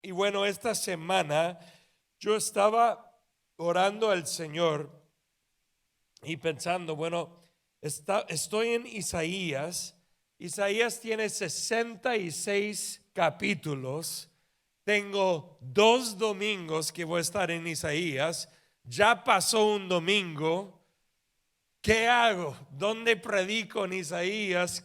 Y bueno, esta semana yo estaba orando al Señor y pensando, bueno, estoy en Isaías. Isaías tiene 66 capítulos. Tengo 2 domingos que voy a estar en Isaías. Ya pasó un domingo. ¿Qué hago? ¿Dónde predico en Isaías?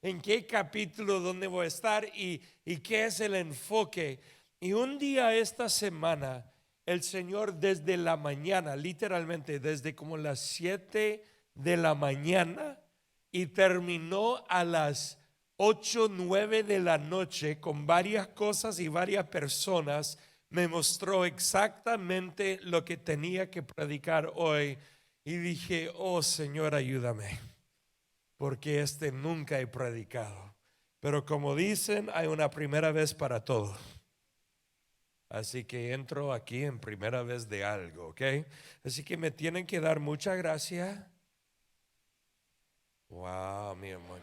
¿En qué capítulo dónde voy a estar? ¿Y qué es el enfoque? Y un día esta semana, el Señor desde la mañana, literalmente desde como las 7 de la mañana y terminó a las 8, 9 de la noche con varias cosas y varias personas, me mostró exactamente lo que tenía que predicar hoy. Y dije, oh Señor, ayúdame, porque nunca he predicado. Pero como dicen, hay una primera vez para todo. Así que entro aquí en primera vez de algo, ¿ok? Así que me tienen que dar mucha gracia. Wow, mi amor.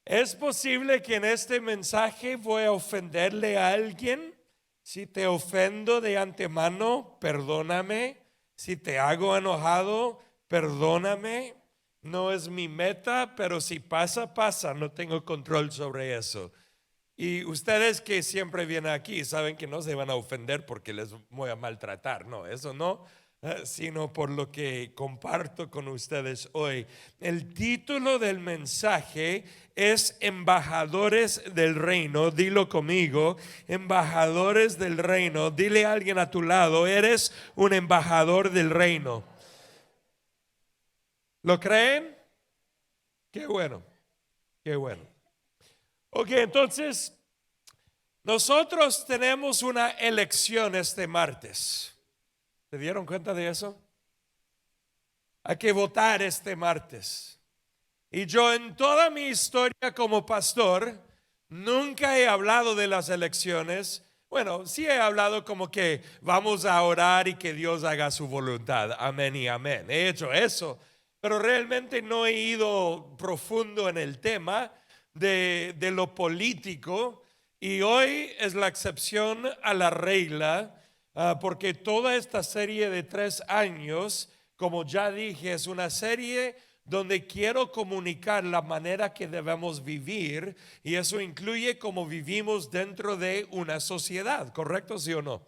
Es posible que en este mensaje voy a ofenderle a alguien. Si te ofendo de antemano, perdóname. Si te hago enojado, perdóname. No es mi meta, pero si pasa, pasa. No tengo control sobre eso. Y ustedes que siempre vienen aquí saben que no se van a ofender porque les voy a maltratar. No, eso no, sino por lo que comparto con ustedes hoy. El título del mensaje es Embajadores del Reino. Dilo conmigo, embajadores del reino. Dile a alguien a tu lado, eres un embajador del reino. ¿Lo creen? Qué bueno, qué bueno. Ok, entonces nosotros tenemos una elección este martes. ¿Se dieron cuenta de eso? Hay que votar este martes. Y yo en toda mi historia como pastor nunca he hablado de las elecciones. Bueno, sí he hablado como que vamos a orar y que Dios haga su voluntad. Amén y amén. He hecho eso, pero realmente no he ido profundo en el tema de lo político. Y hoy es la excepción a la regla, porque toda esta serie de 3 años, como ya dije, es una serie donde quiero comunicar la manera que debemos vivir, y eso incluye cómo vivimos dentro de una sociedad, ¿correcto? ¿Sí o no?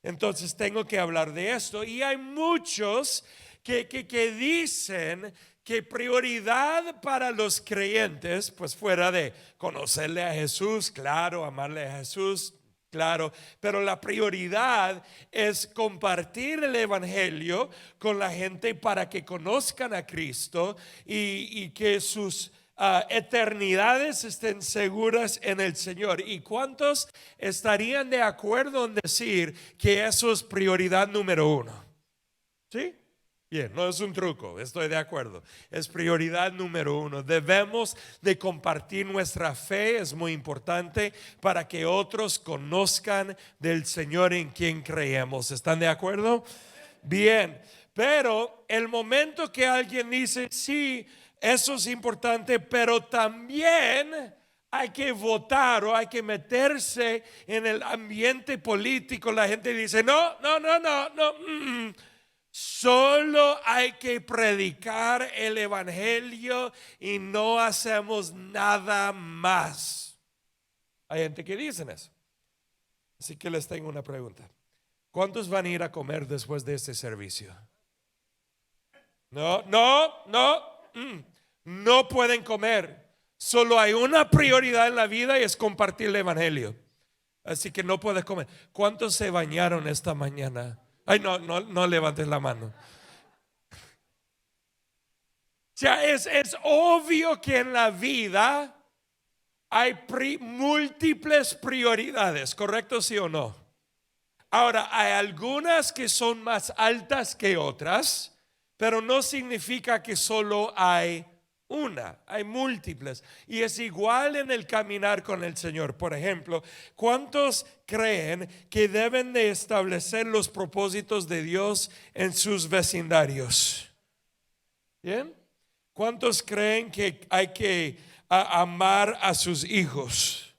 Entonces tengo que hablar de esto, y hay muchos que dicen que prioridad para los creyentes, pues fuera de conocerle a Jesús, claro, amarle a Jesús, claro, pero la prioridad es compartir el evangelio con la gente para que conozcan a Cristo y que sus eternidades estén seguras en el Señor. ¿Y cuántos estarían de acuerdo en decir que eso es prioridad número 1? ¿Sí? Bien, no es un truco, estoy de acuerdo. Es prioridad número 1. Debemos de compartir nuestra fe, es muy importante para que otros conozcan del Señor en quien creemos. ¿Están de acuerdo? Bien, pero el momento que alguien dice, sí, eso es importante, pero también hay que votar o hay que meterse en el ambiente político, la gente dice, no. Solo hay que predicar el evangelio y no hacemos nada más. Hay gente que dice eso. Así que les tengo una pregunta. ¿Cuántos van a ir a comer después de este servicio? No. No pueden comer. Solo hay una prioridad en la vida y es compartir el evangelio. Así que no puedes comer. ¿Cuántos se bañaron esta mañana? Ay, no levantes la mano. O sea, es obvio que en la vida hay múltiples prioridades, ¿correcto? ¿Sí o no? Ahora, hay algunas que son más altas que otras, pero no significa que solo hay una, hay múltiples. Y es igual en el caminar con el Señor. Por ejemplo, ¿cuántos creen que deben de establecer los propósitos de Dios en sus vecindarios? ¿Bien? ¿Cuántos creen que hay que amar a sus hijos?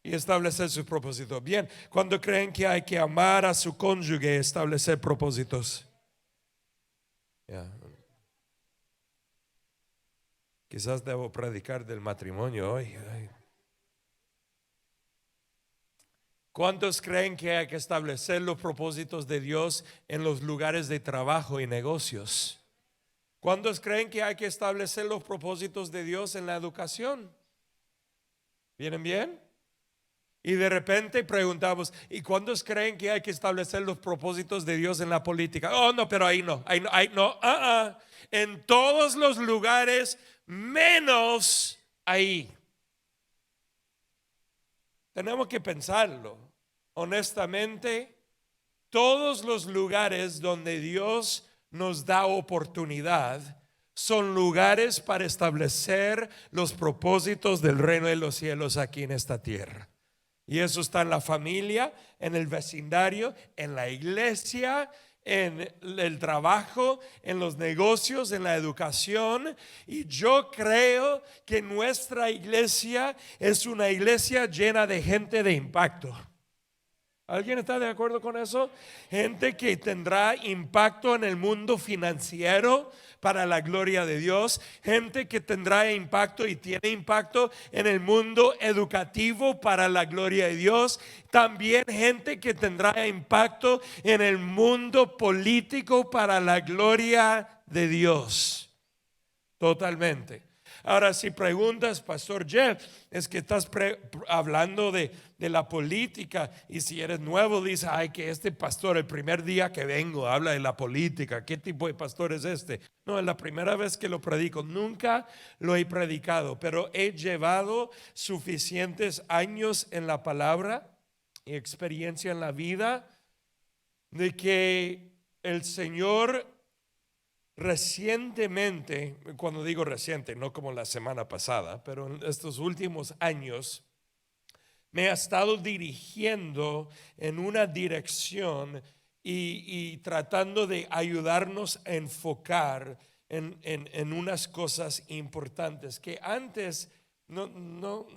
y establecer sus propósitos. Bien, cuando creen que hay que amar a su cónyuge, establecer propósitos. Quizás debo predicar del matrimonio hoy. ¿Cuántos creen que hay que establecer los propósitos de Dios en los lugares de trabajo y negocios? ¿Cuántos creen que hay que establecer los propósitos de Dios en la educación? ¿Vienen bien? Y de repente preguntamos, ¿y cuántos creen que hay que establecer los propósitos de Dios en la política? Oh, no, pero ahí no. En todos los lugares menos ahí. Tenemos que pensarlo. Honestamente, todos los lugares donde Dios nos da oportunidad son lugares para establecer los propósitos del reino de los cielos aquí en esta tierra. Y eso está en la familia, en el vecindario, en la iglesia, en el trabajo, en los negocios, en la educación. Y yo creo que nuestra iglesia es una iglesia llena de gente de impacto. ¿Alguien está de acuerdo con eso? Gente que tendrá impacto en el mundo financiero para la gloria de Dios. Gente que tendrá impacto y tiene impacto en el mundo educativo para la gloria de Dios. También gente que tendrá impacto en el mundo político para la gloria de Dios. Totalmente. Ahora, si preguntas, Pastor Jeff, es que estás hablando de la política, y si eres nuevo, dices, ay, que este pastor, el primer día que vengo, habla de la política. ¿Qué tipo de pastor es este? No, es la primera vez que lo predico. Nunca lo he predicado, pero he llevado suficientes años en la palabra y experiencia en la vida de que el Señor recientemente, cuando digo reciente, no como la semana pasada, pero en estos últimos años, me ha estado dirigiendo en una dirección y tratando de ayudarnos a enfocar en unas cosas importantes que antes no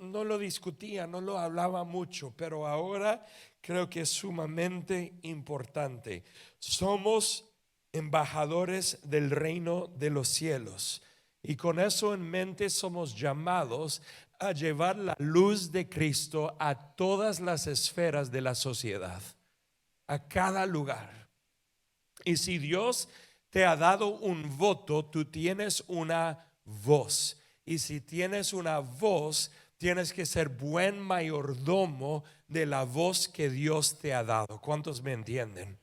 lo discutía, no lo hablaba mucho, pero ahora creo que es sumamente importante. Somos embajadores del reino de los cielos, y con eso en mente somos llamados a llevar la luz de Cristo a todas las esferas de la sociedad, a cada lugar. Y si Dios te ha dado un voto, tú tienes una voz, y si tienes una voz, tienes que ser buen mayordomo de la voz que Dios te ha dado. ¿Cuántos me entienden?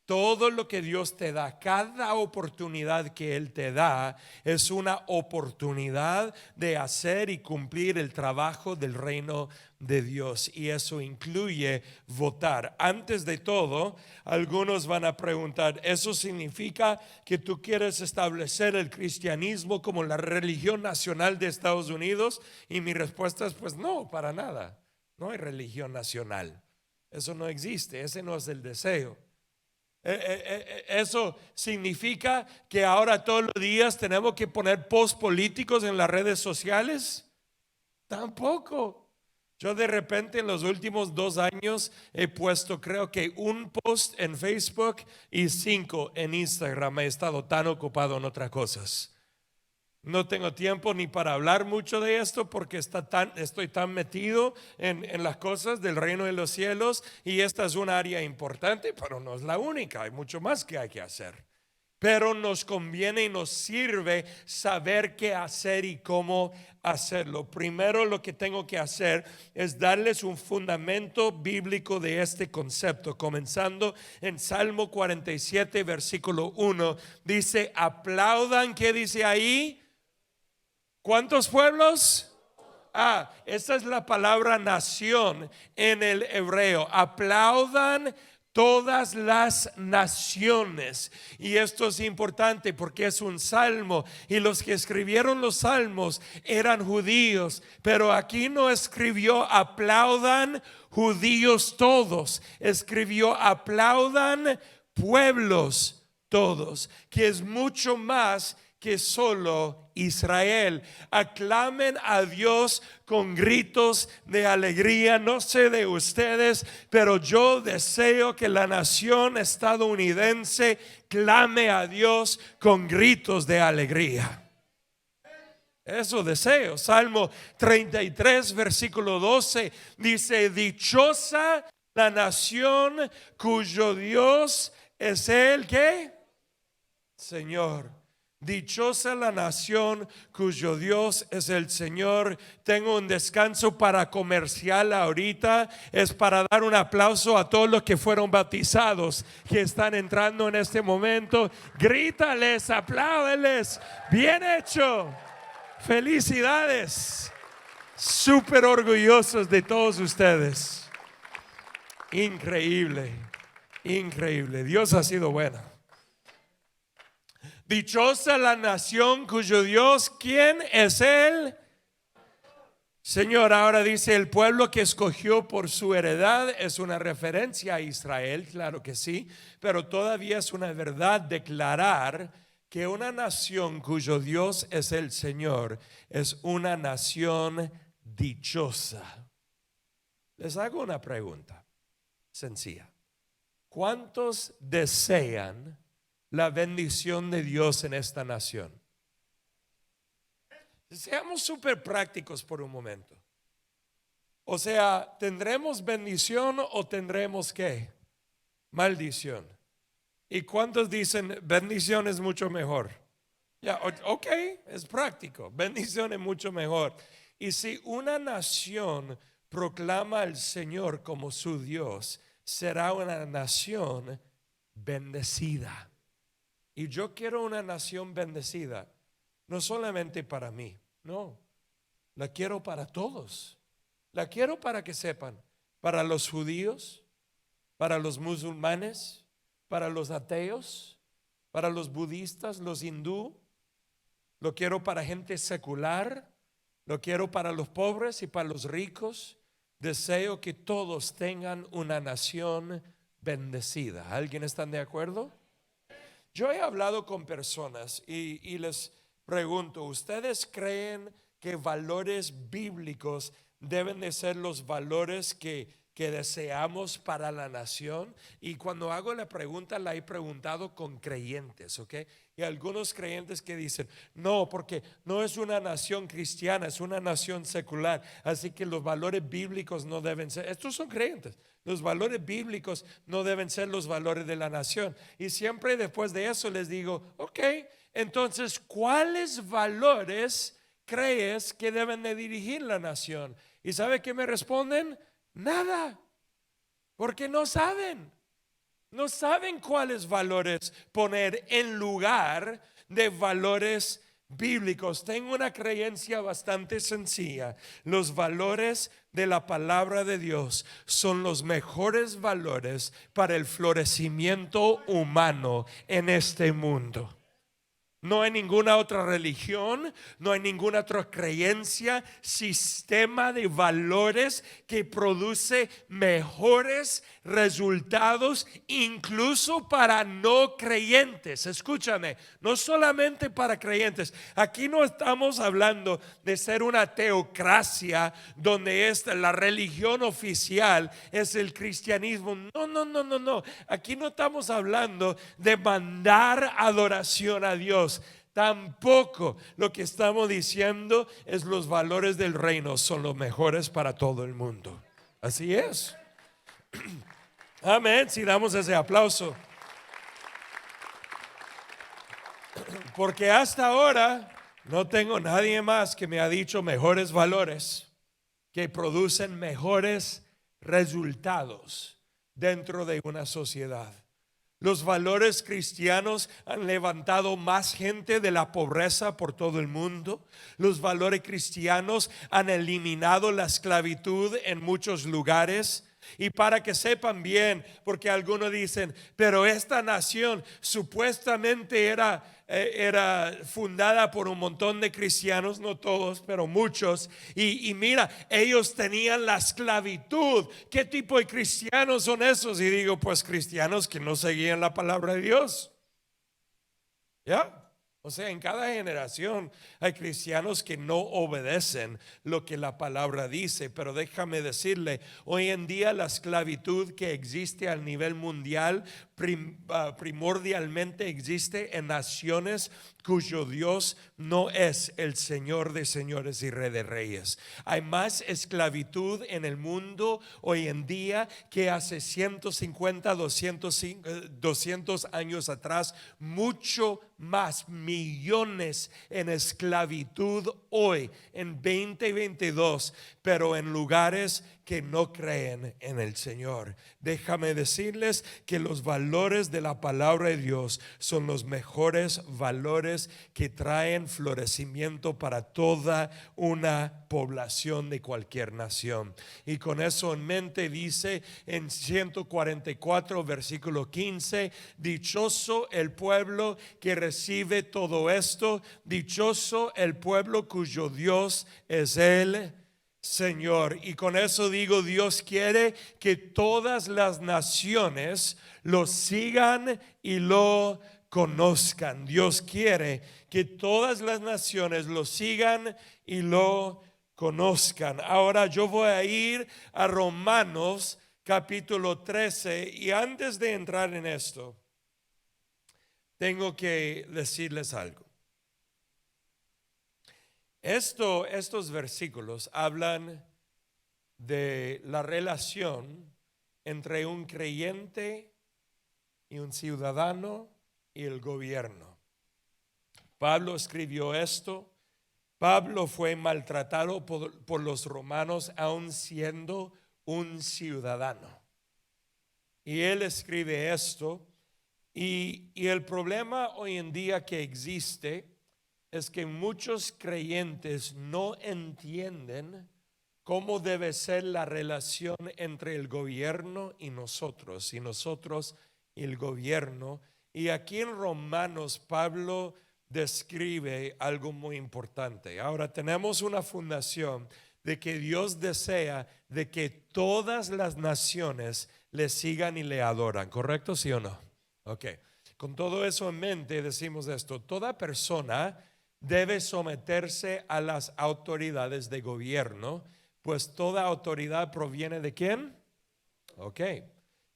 Todo lo que Dios te da, cada oportunidad que Él te da, es una oportunidad de hacer y cumplir el trabajo del reino de Dios. Y eso incluye votar. Antes de todo, algunos van a preguntar, ¿eso significa que tú quieres establecer el cristianismo como la religión nacional de Estados Unidos? Y mi respuesta es, pues no, para nada. No hay religión nacional. Eso no existe, ese no es el deseo. ¿Eso significa que ahora todos los días tenemos que poner posts políticos en las redes sociales? Tampoco. Yo de repente en los últimos 2 años he puesto, creo que un post en Facebook y 5 en Instagram. He estado tan ocupado en otras cosas. No tengo tiempo ni para hablar mucho de esto porque estoy tan metido en las cosas del reino de los cielos, y esta es un área importante, pero no es la única. Hay mucho más que hay que hacer. Pero nos conviene y nos sirve saber qué hacer y cómo hacerlo. Primero, lo que tengo que hacer es darles un fundamento bíblico de este concepto. Comenzando en Salmo 47, versículo 1. Dice, aplaudan, ¿qué dice ahí? ¿Cuántos pueblos? Esta es la palabra nación en el hebreo. Aplaudan todas las naciones. Y esto es importante porque es un salmo, y los que escribieron los salmos eran judíos, pero aquí no escribió aplaudan judíos todos, escribió aplaudan pueblos todos, que es mucho más que solo Israel. Aclamen a Dios con gritos de alegría. No sé de ustedes, pero yo deseo que la nación estadounidense clame a Dios con gritos de alegría. Eso deseo. Salmo 33, versículo 12 dice: dichosa la nación cuyo Dios es el que Señor. Dichosa la nación cuyo Dios es el Señor. Tengo un descanso para comercial ahorita. Es para dar un aplauso a todos los que fueron bautizados, que están entrando en este momento. Grítales, apláudeles. Bien hecho. Felicidades. Súper orgullosos de todos ustedes. Increíble, increíble. Dios ha sido bueno. Dichosa la nación cuyo Dios, ¿quién es Él? Señor, ahora dice el pueblo que escogió por su heredad. Es una referencia a Israel, claro que sí, pero todavía es una verdad declarar que una nación cuyo Dios es el Señor es una nación dichosa. Les hago una pregunta sencilla. ¿Cuántos desean la bendición de Dios en esta nación? Seamos súper prácticos por un momento. O sea, ¿tendremos bendición o tendremos qué? Maldición. ¿Y cuántos dicen bendición es mucho mejor? Ya, ok, es práctico. Bendición es mucho mejor. Y si una nación proclama al Señor como su Dios, será una nación bendecida. Y yo quiero una nación bendecida, no solamente para mí, no, la quiero para todos. La quiero para que sepan, para los judíos, para los musulmanes, para los ateos, para los budistas, los hindú. Lo quiero para gente secular, lo quiero para los pobres y para los ricos. Deseo que todos tengan una nación bendecida. ¿Alguien está de acuerdo? Yo he hablado con personas y les pregunto: ¿ustedes creen que valores bíblicos deben de ser los valores que deseamos para la nación? Y cuando hago la pregunta, la he preguntado con creyentes, ¿ok? Y algunos creyentes que dicen: no, porque no es una nación cristiana, es una nación secular, así que los valores bíblicos no deben ser. Estos son creyentes. Los valores bíblicos no deben ser los valores de la nación. Y siempre después de eso les digo: ok, entonces, ¿cuáles valores crees que deben de dirigir la nación? ¿Y sabe qué me responden? Nada, porque no saben. No saben cuáles valores poner en lugar de valores bíblicos. Tengo una creencia bastante sencilla. Los valores de la palabra de Dios son los mejores valores para el florecimiento humano en este mundo. No hay ninguna otra religión, no hay ninguna otra creencia, sistema de valores que produce mejores resultados incluso para no creyentes. Escúchame, no solamente para creyentes. Aquí no estamos hablando de ser una teocracia donde la religión oficial es el cristianismo. No. Aquí no estamos hablando de mandar adoración a Dios. Tampoco. Lo que estamos diciendo es los valores del reino son los mejores para todo el mundo. Así es. Amén. Si damos ese aplauso. Porque hasta ahora no tengo nadie más que me ha dicho mejores valores que producen mejores resultados dentro de una sociedad. Los valores cristianos han levantado más gente de la pobreza por todo el mundo. Los valores cristianos han eliminado la esclavitud en muchos lugares. Y para que sepan bien, porque algunos dicen: pero esta nación supuestamente era fundada por un montón de cristianos, no todos, pero muchos. Y mira, ellos tenían la esclavitud. ¿Qué tipo de cristianos son esos? Y digo: pues cristianos que no seguían la palabra de Dios. ¿Ya? O sea, en cada generación hay cristianos que no obedecen lo que la palabra dice, pero déjame decirle, hoy en día la esclavitud que existe a nivel mundial primordialmente existe en naciones cuyo Dios no es el Señor de señores y Rey de reyes. Hay más esclavitud en el mundo hoy en día que hace 150, 200 años atrás, mucho más, millones en esclavitud hoy en 2022, pero en lugares que no creen en el Señor. Déjame decirles que los valores de la palabra de Dios son los mejores valores que traen florecimiento para toda una población de cualquier nación. Y con eso en mente dice en 144 versículo 15, dichoso el pueblo que recibe todo esto, dichoso el pueblo cuyo Dios es el Señor. Y con eso digo, Dios quiere que todas las naciones lo sigan y lo conozcan. Dios quiere que todas las naciones lo sigan y lo conozcan. Ahora yo voy a ir a Romanos capítulo 13 y antes de entrar en esto, tengo que decirles algo. Estos versículos hablan de la relación entre un creyente y un ciudadano y el gobierno. Pablo escribió esto. Pablo fue maltratado por los romanos aun siendo un ciudadano. Y él escribe esto. Y el problema hoy en día que existe es que muchos creyentes no entienden cómo debe ser la relación entre el gobierno y nosotros y el gobierno. Y aquí en Romanos Pablo describe algo muy importante. Ahora tenemos una fundación de que Dios desea de que todas las naciones le sigan y le adoran, ¿correcto? ¿Sí o no? Ok, con todo eso en mente decimos esto: toda persona debe someterse a las autoridades de gobierno, pues toda autoridad proviene ¿de quién? Ok,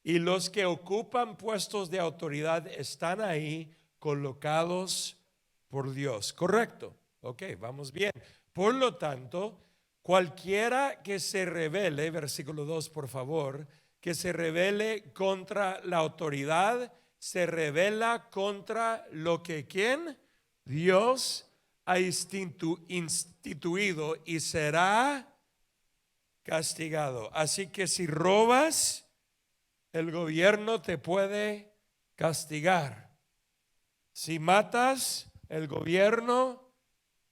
y los que ocupan puestos de autoridad están ahí colocados por Dios, ¿correcto? Ok, vamos bien. Por lo tanto, cualquiera que se rebele, versículo 2 por favor, que se rebele contra la autoridad, se rebela contra lo que ¿quién? Dios ha instituido y será castigado. Así que si robas, el gobierno te puede castigar. Si matas, el gobierno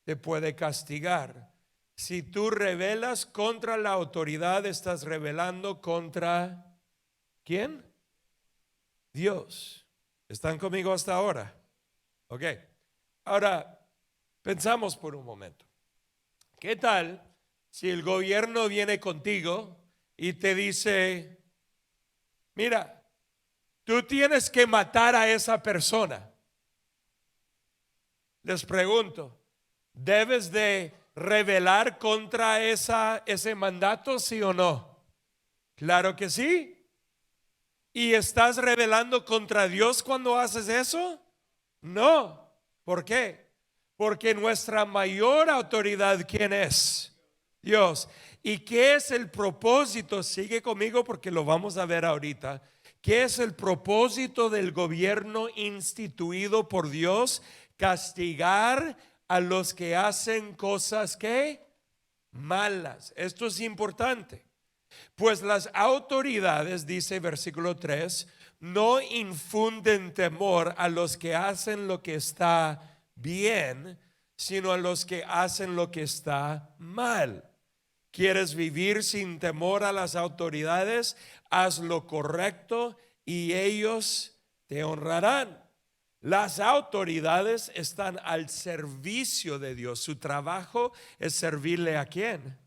te puede castigar. Si tú rebelas contra la autoridad, estás rebelando contra ¿quién? Dios. ¿Están conmigo hasta ahora? Ok. Ahora, pensamos por un momento. ¿Qué tal si el gobierno viene contigo y te dice, mira, tú tienes que matar a esa persona? Les pregunto, ¿debes de rebelar contra ese mandato, sí o no? Claro que sí. ¿Y estás rebelando contra Dios cuando haces eso? No. ¿Por qué? Porque nuestra mayor autoridad, ¿quién es? Dios. ¿Y qué es el propósito? Sigue conmigo porque lo vamos a ver ahorita. ¿Qué es el propósito del gobierno instituido por Dios? Castigar a los que hacen cosas que malas. Esto es importante. Pues las autoridades, dice versículo 3, no infunden temor a los que hacen lo que está bien, sino a los que hacen lo que está mal. ¿Quieres vivir sin temor a las autoridades? Haz lo correcto y ellos te honrarán. Las autoridades están al servicio de Dios. Su trabajo es servirle ¿a quién?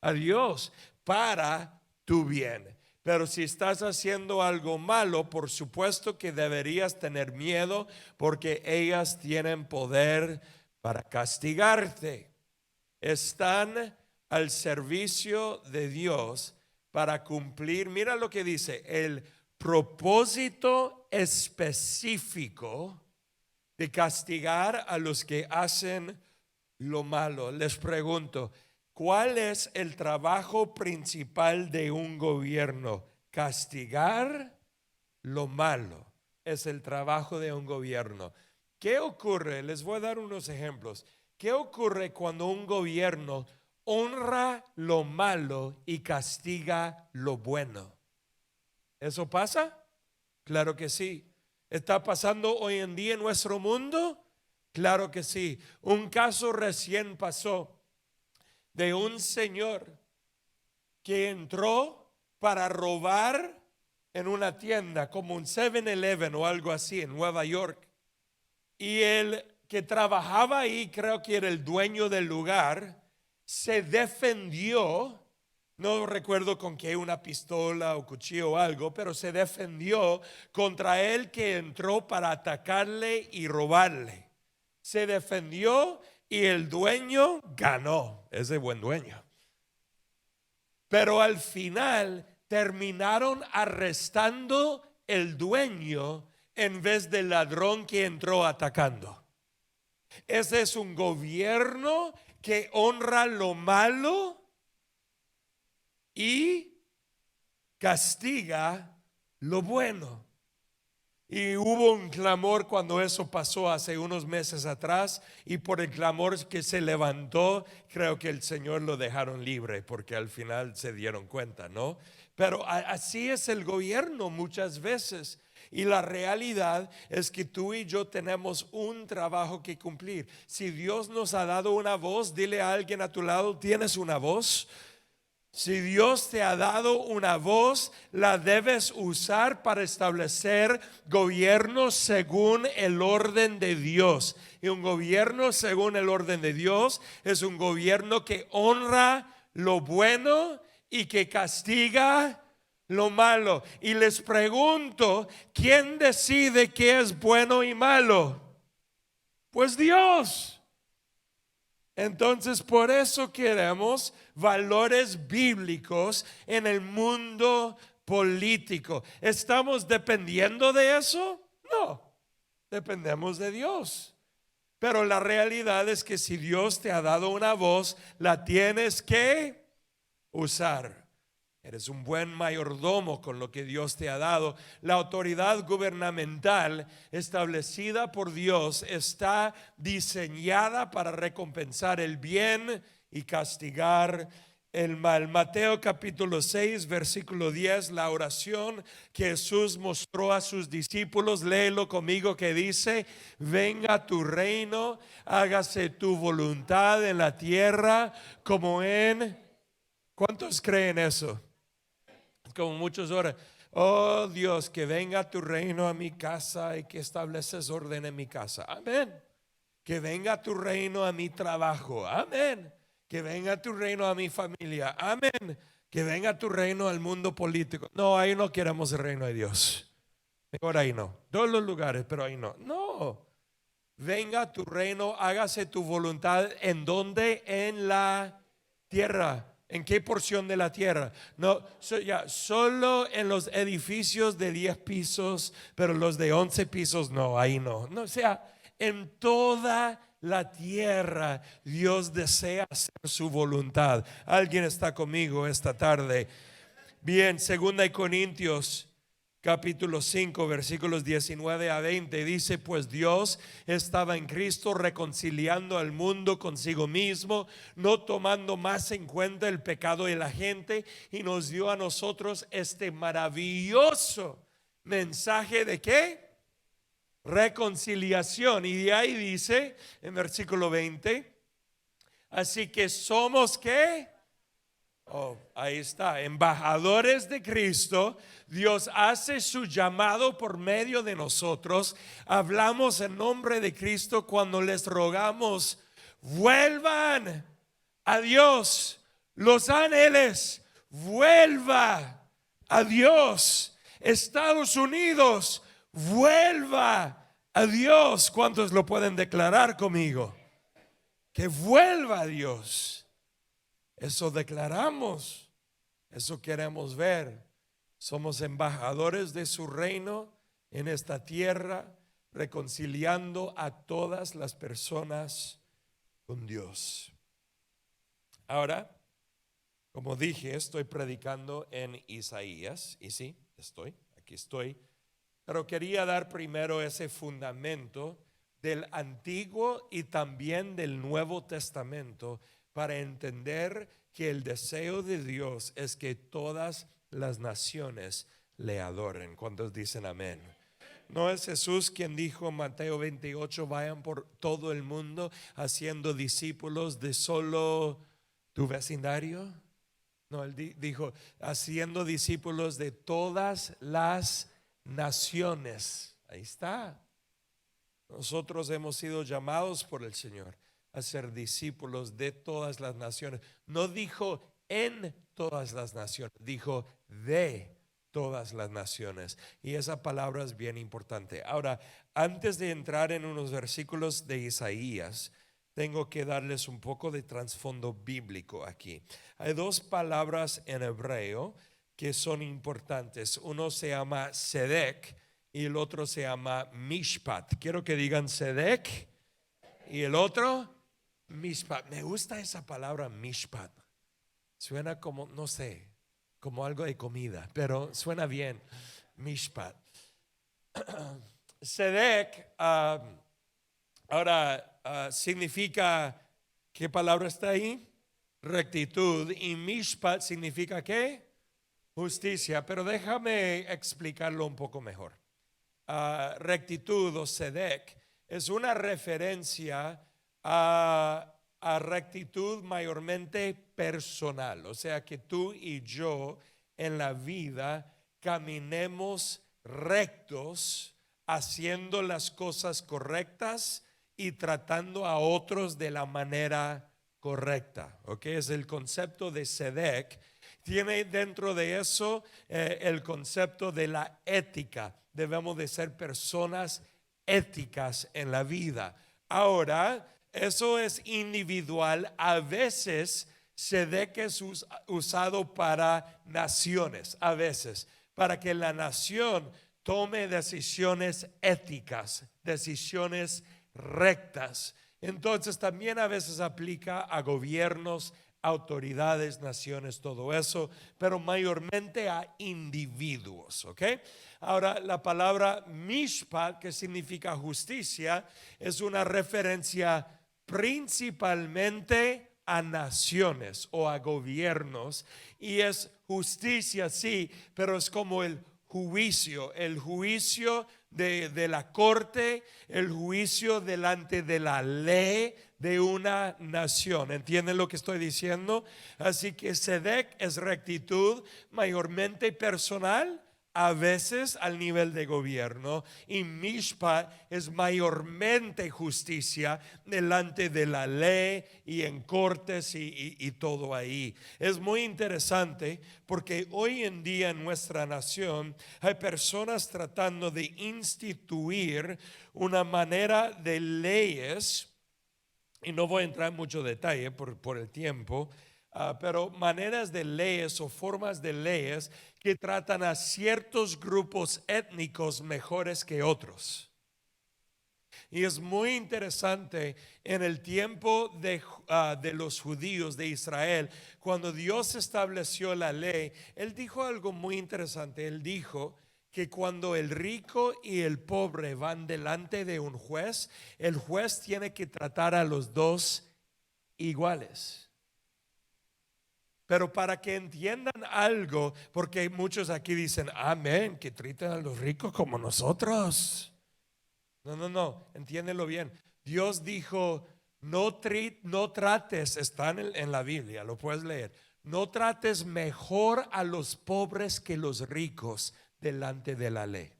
A Dios, para tu bien. Pero si estás haciendo algo malo, por supuesto que deberías tener miedo, porque ellas tienen poder para castigarte. Están al servicio de Dios para cumplir, mira lo que dice, el propósito específico de castigar a los que hacen lo malo. Les pregunto, ¿cuál es el trabajo principal de un gobierno? Castigar lo malo. Es el trabajo de un gobierno. ¿Qué ocurre? Les voy a dar unos ejemplos. ¿Qué ocurre cuando un gobierno honra lo malo y castiga lo bueno? ¿Eso pasa? Claro que sí. ¿Está pasando hoy en día en nuestro mundo? Claro que sí. Un caso recién pasó de un señor que entró para robar en una tienda como un 7-Eleven o algo así en Nueva York. Y el que trabajaba ahí, creo que era el dueño del lugar, se defendió. No recuerdo con qué, una pistola o cuchillo o algo, pero se defendió contra él que entró para atacarle y robarle. Se defendió y el dueño ganó. Ese buen dueño. Pero al final terminaron arrestando el dueño en vez del ladrón que entró atacando. Ese es un gobierno que honra lo malo y castiga lo bueno. Y hubo un clamor cuando eso pasó hace unos meses atrás, y por el clamor que se levantó, creo que el Señor lo dejaron libre, porque al final se dieron cuenta, ¿no? Pero así es el gobierno muchas veces. Y la realidad es que tú y yo tenemos un trabajo que cumplir. Si Dios nos ha dado una voz, dile a alguien a tu lado, ¿tienes una voz? Si Dios te ha dado una voz, la debes usar para establecer gobierno según el orden de Dios. Y un gobierno según el orden de Dios es un gobierno que honra lo bueno y que castiga lo malo. Y les pregunto, ¿quién decide qué es bueno y malo? Pues Dios. Entonces, por eso queremos valores bíblicos en el mundo político. ¿Estamos dependiendo de eso? No, dependemos de Dios. Pero la realidad es que si Dios te ha dado una voz, la tienes que usar. Eres un buen mayordomo con lo que Dios te ha dado. La autoridad gubernamental establecida por Dios está diseñada para recompensar el bien y castigar el mal. Mateo capítulo 6, versículo 10, la oración que Jesús mostró a sus discípulos. Léelo conmigo, que dice: venga tu reino, hágase tu voluntad en la tierra como en... ¿Cuántos creen eso? Como muchos oran: oh Dios, que venga tu reino a mi casa y que estableces orden en mi casa. Amén. Que venga tu reino a mi trabajo. Amén. Que venga tu reino a mi familia. Amén. Que venga tu reino al mundo político. No, ahí no queremos el reino de Dios. Mejor ahí no. Todos los lugares, pero ahí no. No. Venga tu reino, hágase tu voluntad. ¿En dónde? En la tierra. ¿En qué porción de la tierra? No, solo en los edificios de 10 pisos, pero los de 11 pisos no, ahí no. No, o sea, en toda la tierra Dios desea hacer su voluntad. ¿Alguien está conmigo esta tarde? Bien, 2 Corintios capítulo 5, versículos 19 a 20 dice: pues Dios estaba en Cristo reconciliando al mundo consigo mismo, no tomando más en cuenta el pecado de la gente, y nos dio a nosotros este maravilloso mensaje de ¿qué? Reconciliación. Y de ahí dice en versículo 20: así que somos ¿qué? Oh, ahí está, embajadores de Cristo. Dios hace su llamado por medio de nosotros. Hablamos en nombre de Cristo cuando les rogamos: vuelvan a Dios. Los ángeles, vuelva a Dios. Estados Unidos, vuelva a Dios. ¿Cuántos lo pueden declarar conmigo? Que vuelva a Dios. Eso declaramos, eso queremos ver. Somos embajadores de su reino en esta tierra, reconciliando a todas las personas con Dios. Ahora, como dije, estoy predicando en Isaías, y sí, aquí estoy, pero quería dar primero ese fundamento del Antiguo y también del Nuevo Testamento para entender que el deseo de Dios es que todas las naciones le adoren. ¿Cuántos dicen amén? ¿No es Jesús quien dijo en Mateo 28, vayan por todo el mundo haciendo discípulos de solo tu vecindario? No, él dijo, haciendo discípulos de todas las naciones. Ahí está. Nosotros hemos sido llamados por el Señor a ser discípulos de todas las naciones. No dijo en todas las naciones, dijo de todas las naciones. Y esa palabra es bien importante. Ahora, antes de entrar en unos versículos de Isaías, tengo que darles un poco de trasfondo bíblico aquí. Hay dos palabras en hebreo que son importantes. Uno se llama Sedek y el otro se llama Mishpat. Quiero que digan Sedek y el otro Mishpat. Me gusta esa palabra Mishpat. Suena como, no sé, como algo de comida, pero suena bien. Mishpat. Sedek ahora significa, ¿qué palabra está ahí? Rectitud. Y Mishpat significa ¿qué? Justicia. Pero déjame explicarlo un poco mejor. Rectitud o Sedek es una referencia a rectitud mayormente personal. O sea, que tú y yo en la vida caminemos rectos, haciendo las cosas correctas y tratando a otros de la manera correcta. ¿Ok? Es el concepto de Sedek. Tiene dentro de eso el concepto de la ética. Debemos de ser personas éticas en la vida. Ahora, eso es individual. A veces Sedek es usado para naciones, a veces, para que la nación tome decisiones éticas, decisiones rectas. Entonces también a veces aplica a gobiernos, autoridades, naciones, todo eso, pero mayormente a individuos, ¿ok? Ahora, la palabra mishpat, que significa justicia, es una referencia principalmente a naciones o a gobiernos, y es justicia, sí, pero es como el juicio de la corte, el juicio delante de la ley de una nación. ¿Entienden lo que estoy diciendo? Así que Sedek es rectitud mayormente personal, a veces al nivel de gobierno, y Mishpat es mayormente justicia delante de la ley y en cortes y todo ahí. Es muy interesante porque hoy en día en nuestra nación hay personas tratando de instituir una manera de leyes, y no voy a entrar en mucho detalle por el tiempo, pero maneras de leyes o formas de leyes que tratan a ciertos grupos étnicos mejores que otros. Y es muy interesante en el tiempo de los judíos de Israel, cuando Dios estableció la ley, Él dijo algo muy interesante. Él dijo que cuando el rico y el pobre van delante de un juez, el juez tiene que tratar a los dos iguales. Pero para que entiendan algo, porque muchos aquí dicen, amén, que traten a los ricos como nosotros. No, entiéndelo bien. Dios dijo, no trates, está en la Biblia, lo puedes leer. No trates mejor a los pobres que los ricos delante de la ley.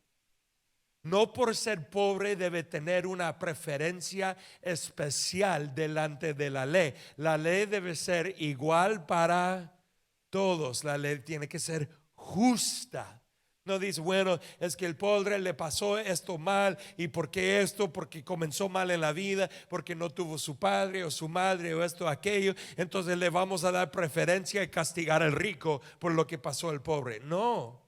No por ser pobre debe tener una preferencia especial delante de la ley. La ley debe ser igual para todos. La ley tiene que ser justa. No dice, bueno, es que el pobre le pasó esto mal. ¿Y por qué esto? Porque comenzó mal en la vida, porque no tuvo su padre o su madre o esto o aquello. Entonces le vamos a dar preferencia y castigar al rico por lo que pasó al pobre. No,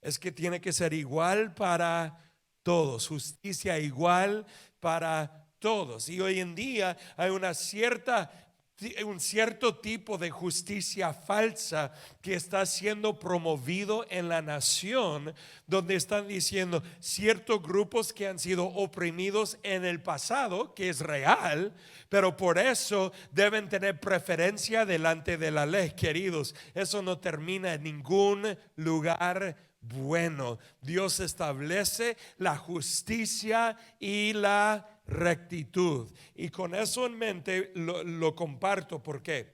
es que tiene que ser igual para todos, justicia igual para todos. Y hoy en día hay un cierto tipo de justicia falsa que está siendo promovido en la nación, donde están diciendo ciertos grupos que han sido oprimidos en el pasado, que es real, pero por eso deben tener preferencia delante de la ley. Queridos, eso no termina en ningún lugar bueno. Dios establece la justicia y la rectitud. Y con eso en mente lo comparto. ¿Por qué?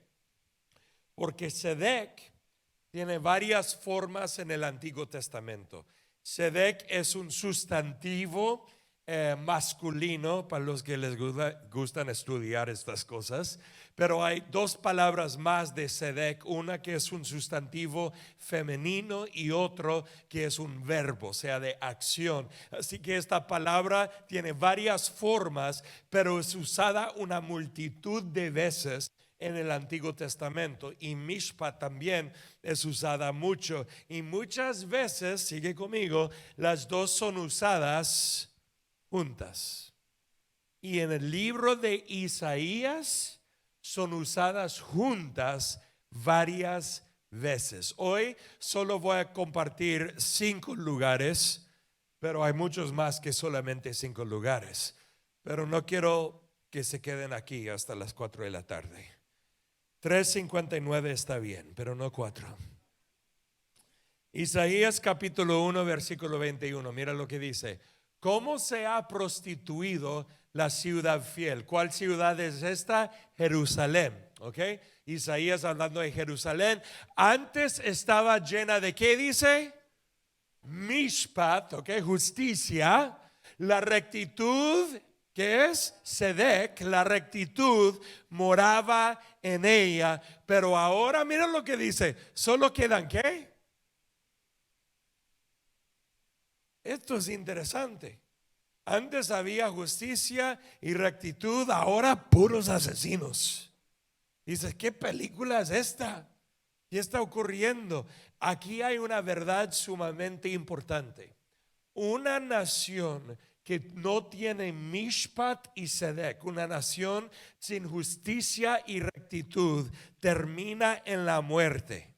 Porque Sedec tiene varias formas en el Antiguo Testamento. Sedec es un sustantivo masculino para los que les gustan estudiar estas cosas, pero hay dos palabras más de Sedec, una que es un sustantivo femenino y otro que es un verbo, o sea, de acción. Así que esta palabra tiene varias formas, pero es usada una multitud de veces en el Antiguo Testamento. Y mishpat también es usada mucho, y muchas veces, sigue conmigo, las dos son usadas juntas. Y en el libro de Isaías son usadas juntas varias veces. Hoy solo voy a compartir 5 lugares, pero hay muchos más que solamente 5 lugares. Pero no quiero que se queden aquí hasta las 4 de la tarde. 3:59 está bien, pero no 4. Isaías capítulo 1 versículo 21. Mira lo que dice: ¿cómo se ha prostituido la ciudad fiel? ¿Cuál ciudad es esta? Jerusalén. ¿Ok? Isaías hablando de Jerusalén. Antes estaba llena de, ¿qué dice? Mishpat, ¿ok? Justicia. La rectitud, que es Sedec, la rectitud moraba en ella. Pero ahora mira lo que dice. Solo quedan, ¿qué? Esto es interesante. Antes había justicia y rectitud, ahora puros asesinos. Dices, ¿qué película es esta? ¿Qué está ocurriendo? Aquí hay una verdad sumamente importante. Una nación que no tiene mishpat y sedec, una nación sin justicia y rectitud, termina en la muerte.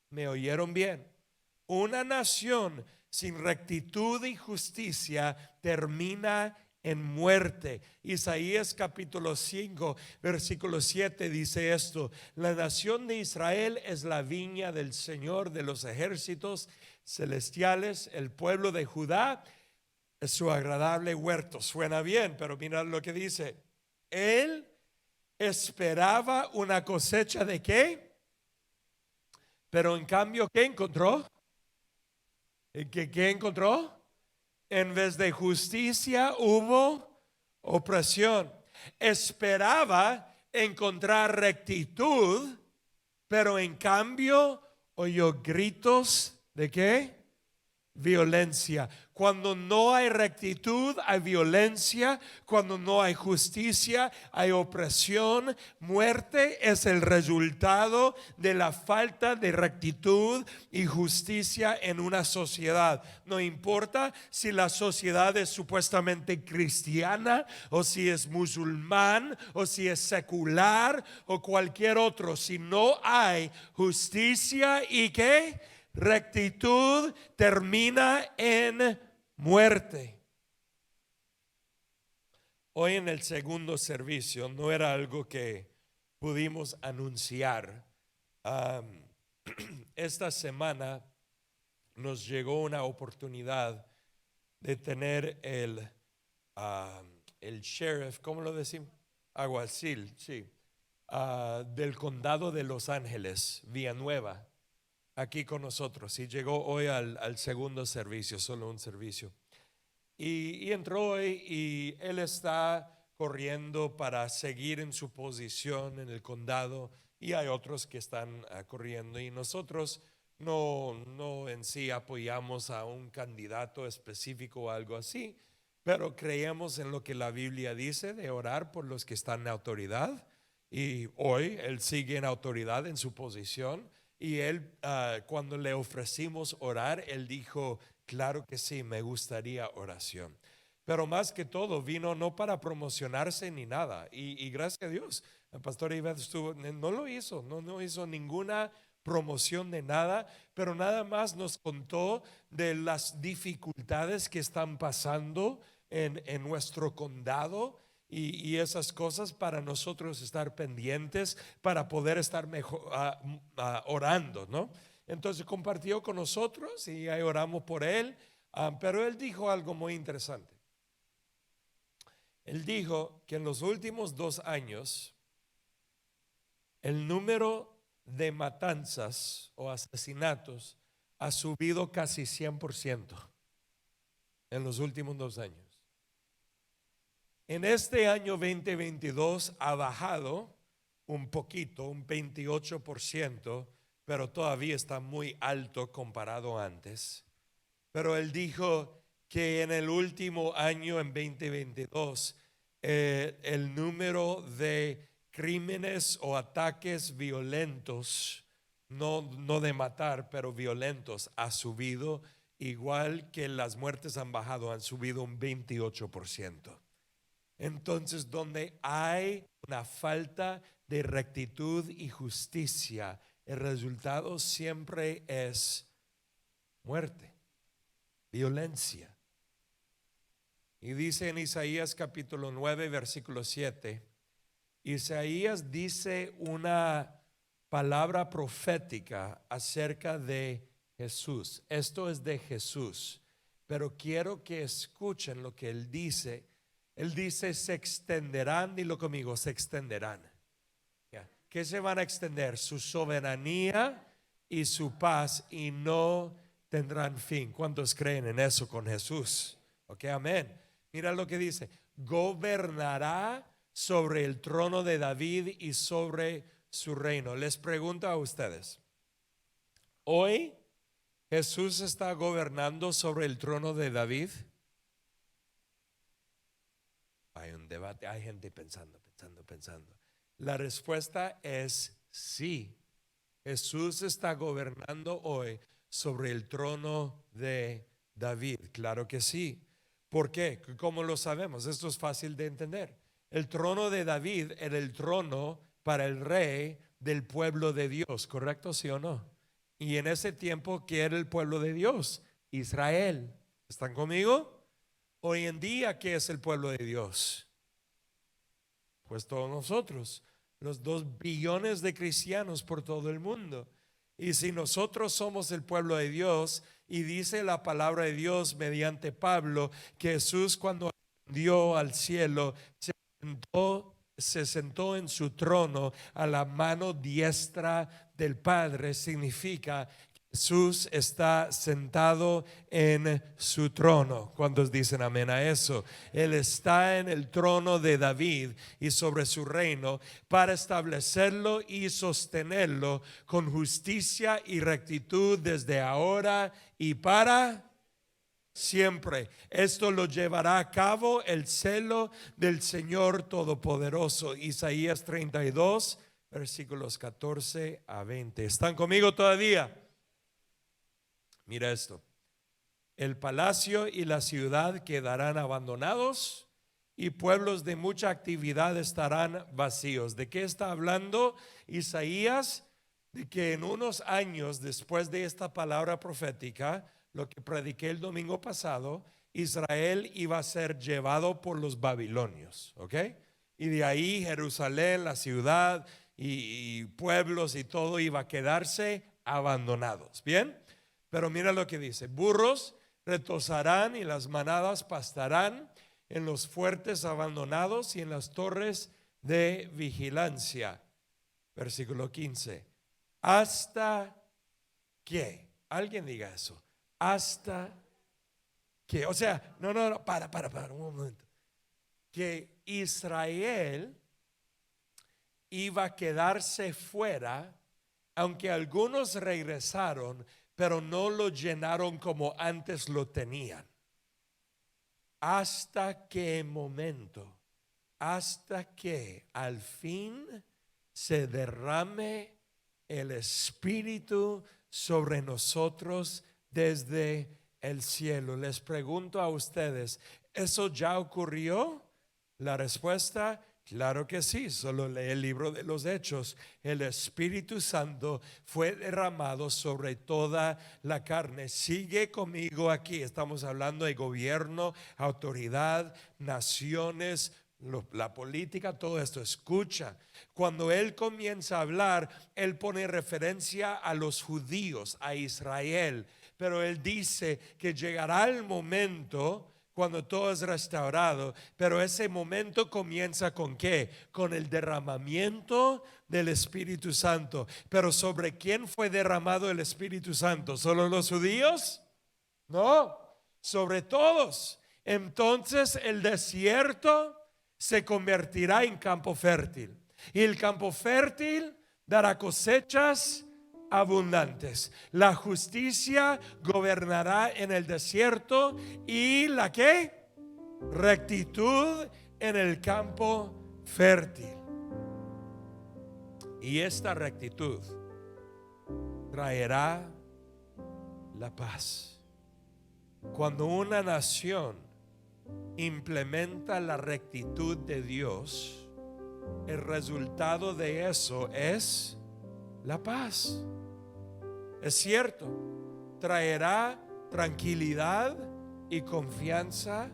¿Me oyeron bien? Una nación sin rectitud y justicia termina en muerte. Isaías capítulo 5 versículo 7 dice esto: la nación de Israel es la viña del Señor de los ejércitos celestiales, el pueblo de Judá es su agradable huerto. Suena bien, pero mira lo que dice: él esperaba una cosecha de ¿qué? Pero en cambio, ¿qué encontró? ¿Qué encontró? En vez de justicia hubo opresión. Esperaba encontrar rectitud, pero en cambio oyó gritos de ¿qué? Violencia. Cuando no hay rectitud, hay violencia. Cuando no hay justicia, hay opresión. Muerte es el resultado de la falta de rectitud y justicia en una sociedad. No importa si la sociedad es supuestamente cristiana, o si es musulmán, o si es secular, o cualquier otro. Si no hay justicia y ¿qué? Rectitud, termina en muerte. Hoy en el segundo servicio no era algo que pudimos anunciar. Esta semana nos llegó una oportunidad de tener el sheriff, ¿cómo lo decimos? Alguacil, sí, del condado de Los Ángeles, Villanueva, aquí con nosotros, y llegó hoy al segundo servicio, solo un servicio. Y entró hoy, y él está corriendo para seguir en su posición en el condado, y hay otros que están corriendo, y nosotros no en sí apoyamos a un candidato específico o algo así, pero creemos en lo que la Biblia dice de orar por los que están en autoridad. Y hoy él sigue en autoridad en su posición. Y él, cuando le ofrecimos orar, él dijo, claro que sí, me gustaría oración. Pero más que todo vino no para promocionarse ni nada. Y gracias a Dios, el pastor Iván no lo hizo, no hizo ninguna promoción de nada, pero nada más nos contó de las dificultades que están pasando en nuestro condado y esas cosas para nosotros estar pendientes, para poder estar mejor orando, ¿no? Entonces compartió con nosotros y ahí oramos por él, pero él dijo algo muy interesante. Él dijo que en los últimos 2 años el número de matanzas o asesinatos ha subido casi 100% en los últimos 2 años. En este año 2022 ha bajado un poquito, un 28%, pero todavía está muy alto comparado antes. Pero él dijo que en el último año, en 2022, el número de crímenes o ataques violentos, no de matar, pero violentos, ha subido, igual que las muertes han bajado, han subido un 28%. Entonces, donde hay una falta de rectitud y justicia, el resultado siempre es muerte, violencia. Y dice en Isaías capítulo 9, versículo 7, Isaías dice una palabra profética acerca de Jesús. Esto es de Jesús, pero quiero que escuchen lo que él dice. Él dice, se extenderán, dilo conmigo, se extenderán. ¿Qué se van a extender? Su soberanía y su paz, y no tendrán fin. ¿Cuántos creen en eso con Jesús? Ok, amén. Mira lo que dice, gobernará sobre el trono de David y sobre su reino. Les pregunto a ustedes, ¿hoy Jesús está gobernando sobre el trono de David? Hay un debate, hay gente pensando. La respuesta es sí. Jesús está gobernando hoy sobre el trono de David. Claro que sí. ¿Por qué? ¿Cómo lo sabemos? Esto es fácil de entender. El trono de David era el trono para el rey del pueblo de Dios, ¿correcto? ¿Sí o no? Y en ese tiempo, ¿qué era el pueblo de Dios? Israel. ¿Están conmigo? Hoy en día, ¿qué es el pueblo de Dios? Pues todos nosotros, los 2 billones de cristianos por todo el mundo. Y si nosotros somos el pueblo de Dios, y dice la palabra de Dios mediante Pablo, que Jesús cuando ascendió al cielo se sentó en su trono a la mano diestra del Padre, significa Jesús está sentado en su trono. ¿Cuántos dicen amén a eso? Él está en el trono de David y sobre su reino para establecerlo y sostenerlo con justicia y rectitud desde ahora y para siempre. Esto lo llevará a cabo el celo del Señor Todopoderoso. Isaías 32, versículos 14 a 20. ¿Están conmigo todavía? Mira esto. El palacio y la ciudad quedarán abandonados y pueblos de mucha actividad estarán vacíos. ¿De qué está hablando Isaías? De que en unos años después de esta palabra profética, lo que prediqué el domingo pasado, Israel iba a ser llevado por los babilonios, ¿ok? Y de ahí Jerusalén, la ciudad y pueblos y todo iba a quedarse abandonados. ¿Bien? Pero mira lo que dice, burros retozarán y las manadas pastarán en los fuertes abandonados y en las torres de vigilancia. Versículo 15. ¿Hasta qué? Alguien diga eso. ¿Hasta qué? O sea, no, para un momento. Que Israel iba a quedarse fuera aunque algunos regresaron, pero no lo llenaron como antes lo tenían. ¿Hasta qué momento? Hasta que al fin se derrame el Espíritu sobre nosotros desde el cielo. Les pregunto a ustedes, ¿eso ya ocurrió? La respuesta, claro que sí. Solo lee el libro de los Hechos. El Espíritu Santo fue derramado sobre toda la carne. Sigue conmigo aquí. Estamos hablando de gobierno, autoridad, naciones, la política, todo esto. Escucha, cuando él comienza a hablar, él pone referencia a los judíos, a Israel, pero él dice que llegará el momento cuando todo es restaurado, pero ese momento comienza ¿con qué? Con el derramamiento del Espíritu Santo. Pero ¿sobre quién fue derramado el Espíritu Santo? ¿Solo los judíos? No, sobre todos. Entonces el desierto se convertirá en campo fértil, y el campo fértil dará cosechas abundantes. La justicia gobernará en el desierto, y la ¿qué? Rectitud en el campo fértil. Y esta rectitud traerá la paz. Cuando una nación implementa la rectitud de Dios, el resultado de eso es la paz. Es cierto, traerá tranquilidad y confianza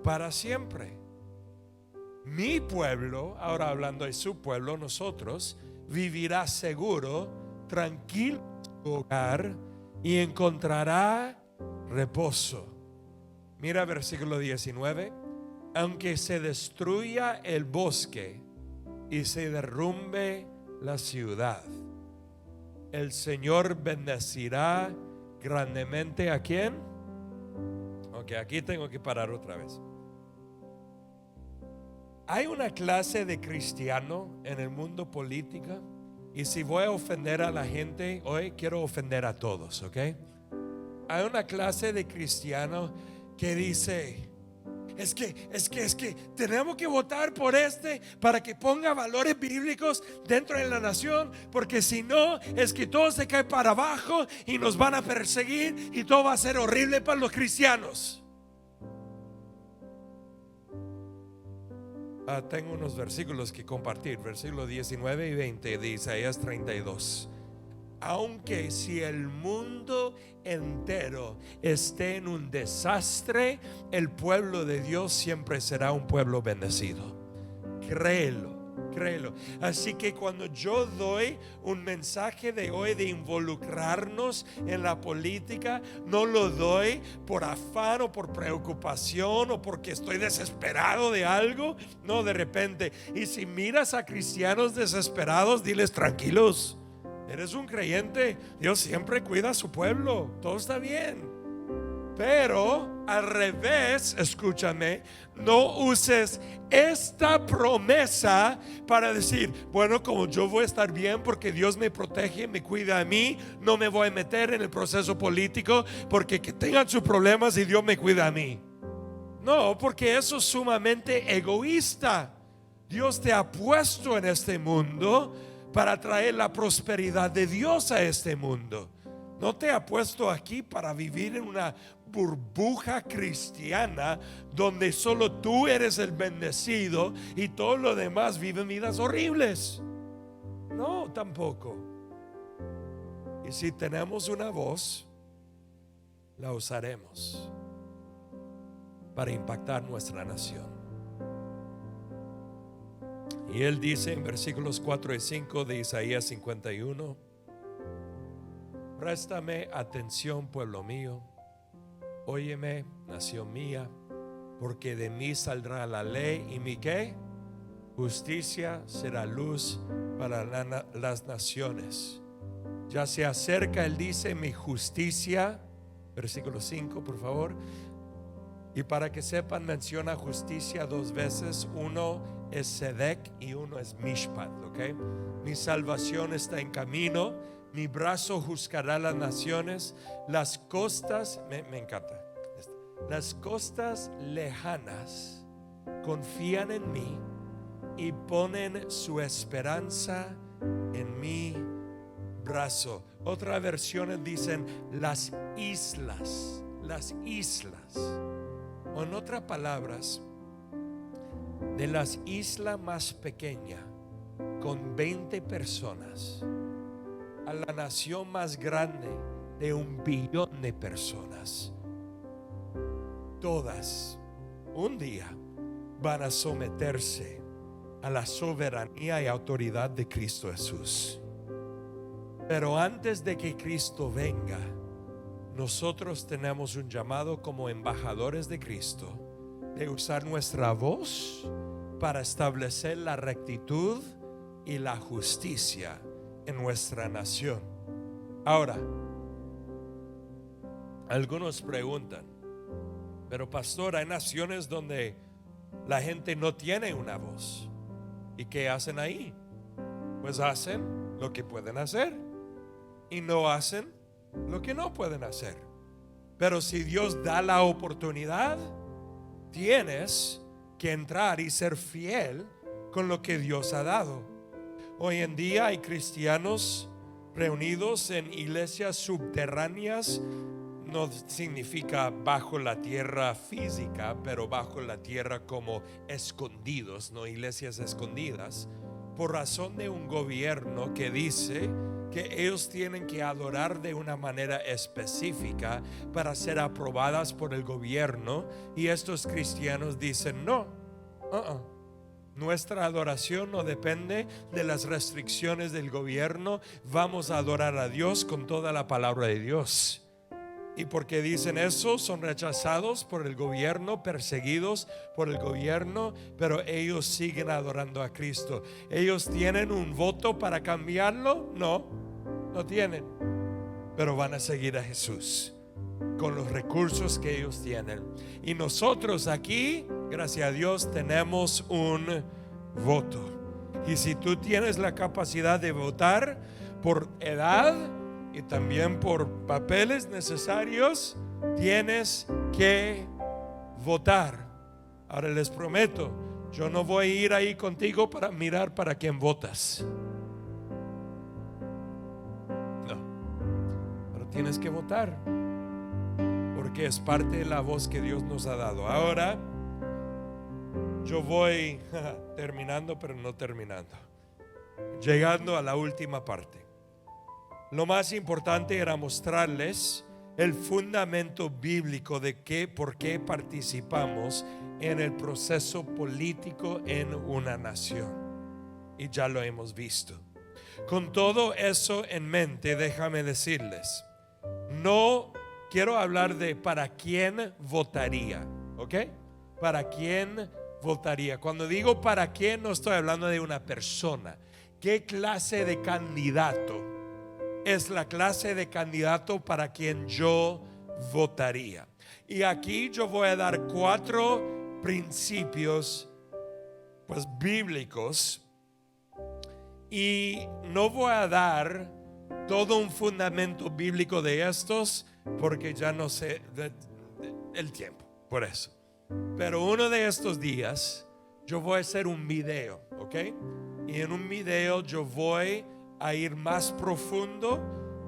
para siempre. Mi pueblo, ahora hablando de su pueblo, nosotros, vivirá seguro, tranquilo en su hogar y encontrará reposo. Mira versículo 19. Aunque se destruya el bosque y se derrumbe la ciudad, el Señor bendecirá grandemente ¿a quién? Ok, aquí tengo que parar otra vez. Hay una clase de cristiano en el mundo político, y si voy a ofender a la gente hoy, quiero ofender a todos, ok. Hay una clase de cristiano que dice: es que tenemos que votar por para que ponga valores bíblicos dentro de la nación, porque si no, es que todo se cae para abajo y nos van a perseguir y todo va a ser horrible para los cristianos. Tengo unos versículos que compartir. Versículos 19 y 20 de Isaías 32. Aunque si el mundo entero esté en un desastre, el pueblo de Dios siempre será un pueblo bendecido. Créelo, créelo. Así que cuando yo doy un mensaje de hoy de involucrarnos en la política, no lo doy por afán o por preocupación o porque estoy desesperado de algo. No, de repente. Y si miras a cristianos desesperados, diles: tranquilos, eres un creyente, Dios siempre cuida a su pueblo, todo está bien. Pero al revés, escúchame, no uses esta promesa para decir: bueno, como yo voy a estar bien porque Dios me protege, me cuida a mí, no me voy a meter en el proceso político porque que tengan sus problemas y Dios me cuida a mí. No, porque eso es sumamente egoísta. Dios te ha puesto en este mundo para traer la prosperidad de Dios a este mundo. No te ha puesto aquí para vivir en una burbuja cristiana donde solo tú eres el bendecido y todos los demás viven vidas horribles. No, tampoco. Y si tenemos una voz, la usaremos para impactar nuestra nación. Y él dice en versículos 4 y 5 de Isaías 51: préstame atención, pueblo mío, óyeme, nación mía, porque de mí saldrá la ley y mi ¿qué? Justicia será luz para las naciones. Ya se acerca, él dice, mi justicia, versículo 5 por favor, Y para que sepan, menciona justicia dos veces. Uno es Sedek y uno es Mishpat, ¿ok? Mi salvación está en camino. Mi brazo juzgará las naciones. Las costas, me encanta. Las costas lejanas confían en mí y ponen su esperanza en mi brazo. Otras versiones dicen las islas. O en otras palabras, de las islas más pequeñas con 20 personas a la nación más grande de 1 billón de personas, todas un día van a someterse a la soberanía y autoridad de Cristo Jesús. Pero antes de que Cristo venga, nosotros tenemos un llamado como embajadores de Cristo de usar nuestra voz para establecer la rectitud y la justicia en nuestra nación. Ahora, algunos preguntan, pero pastor, hay naciones donde la gente no tiene una voz. ¿Y qué hacen ahí? Pues hacen lo que pueden hacer y no hacen lo que no pueden hacer. Pero si Dios da la oportunidad, tienes que entrar y ser fiel con lo que Dios ha dado. Hoy en día hay cristianos reunidos en iglesias subterráneas. No significa bajo la tierra física, pero bajo la tierra como escondidos, no iglesias escondidas, por razón de un gobierno que dice que ellos tienen que adorar de una manera específica para ser aprobadas por el gobierno. Y estos cristianos dicen no, nuestra adoración no depende de las restricciones del gobierno. Vamos a adorar a Dios con toda la palabra de Dios. Y porque dicen eso, son rechazados por el gobierno, perseguidos por el gobierno, pero ellos siguen adorando a Cristo. ¿Ellos tienen un voto para cambiarlo? No tienen, pero van a seguir a Jesús con los recursos que ellos tienen. Y nosotros aquí, gracias a Dios, tenemos un voto. Y si tú tienes la capacidad de votar por edad y también por papeles necesarios, tienes que votar. Ahora les prometo, yo no voy a ir ahí contigo para mirar para quién votas. No, pero tienes que votar, porque es parte de la voz que Dios nos ha dado. Ahora yo voy terminando, pero no terminando, llegando a la última parte. Lo más importante era mostrarles el fundamento bíblico de por qué participamos en el proceso político en una nación. Y ya lo hemos visto. Con todo eso en mente, déjame decirles, no quiero hablar de para quién votaría, ¿ok? Para quién votaría. Cuando digo para quién, no estoy hablando de una persona. ¿Qué clase de candidato es la clase de candidato para quien yo votaría? Y aquí yo voy a dar 4 principios pues bíblicos, y no voy a dar todo un fundamento bíblico de estos porque ya no sé el tiempo, por eso. Pero uno de estos días yo voy a hacer un video, ¿ok? Y en un video yo voy a ir más profundo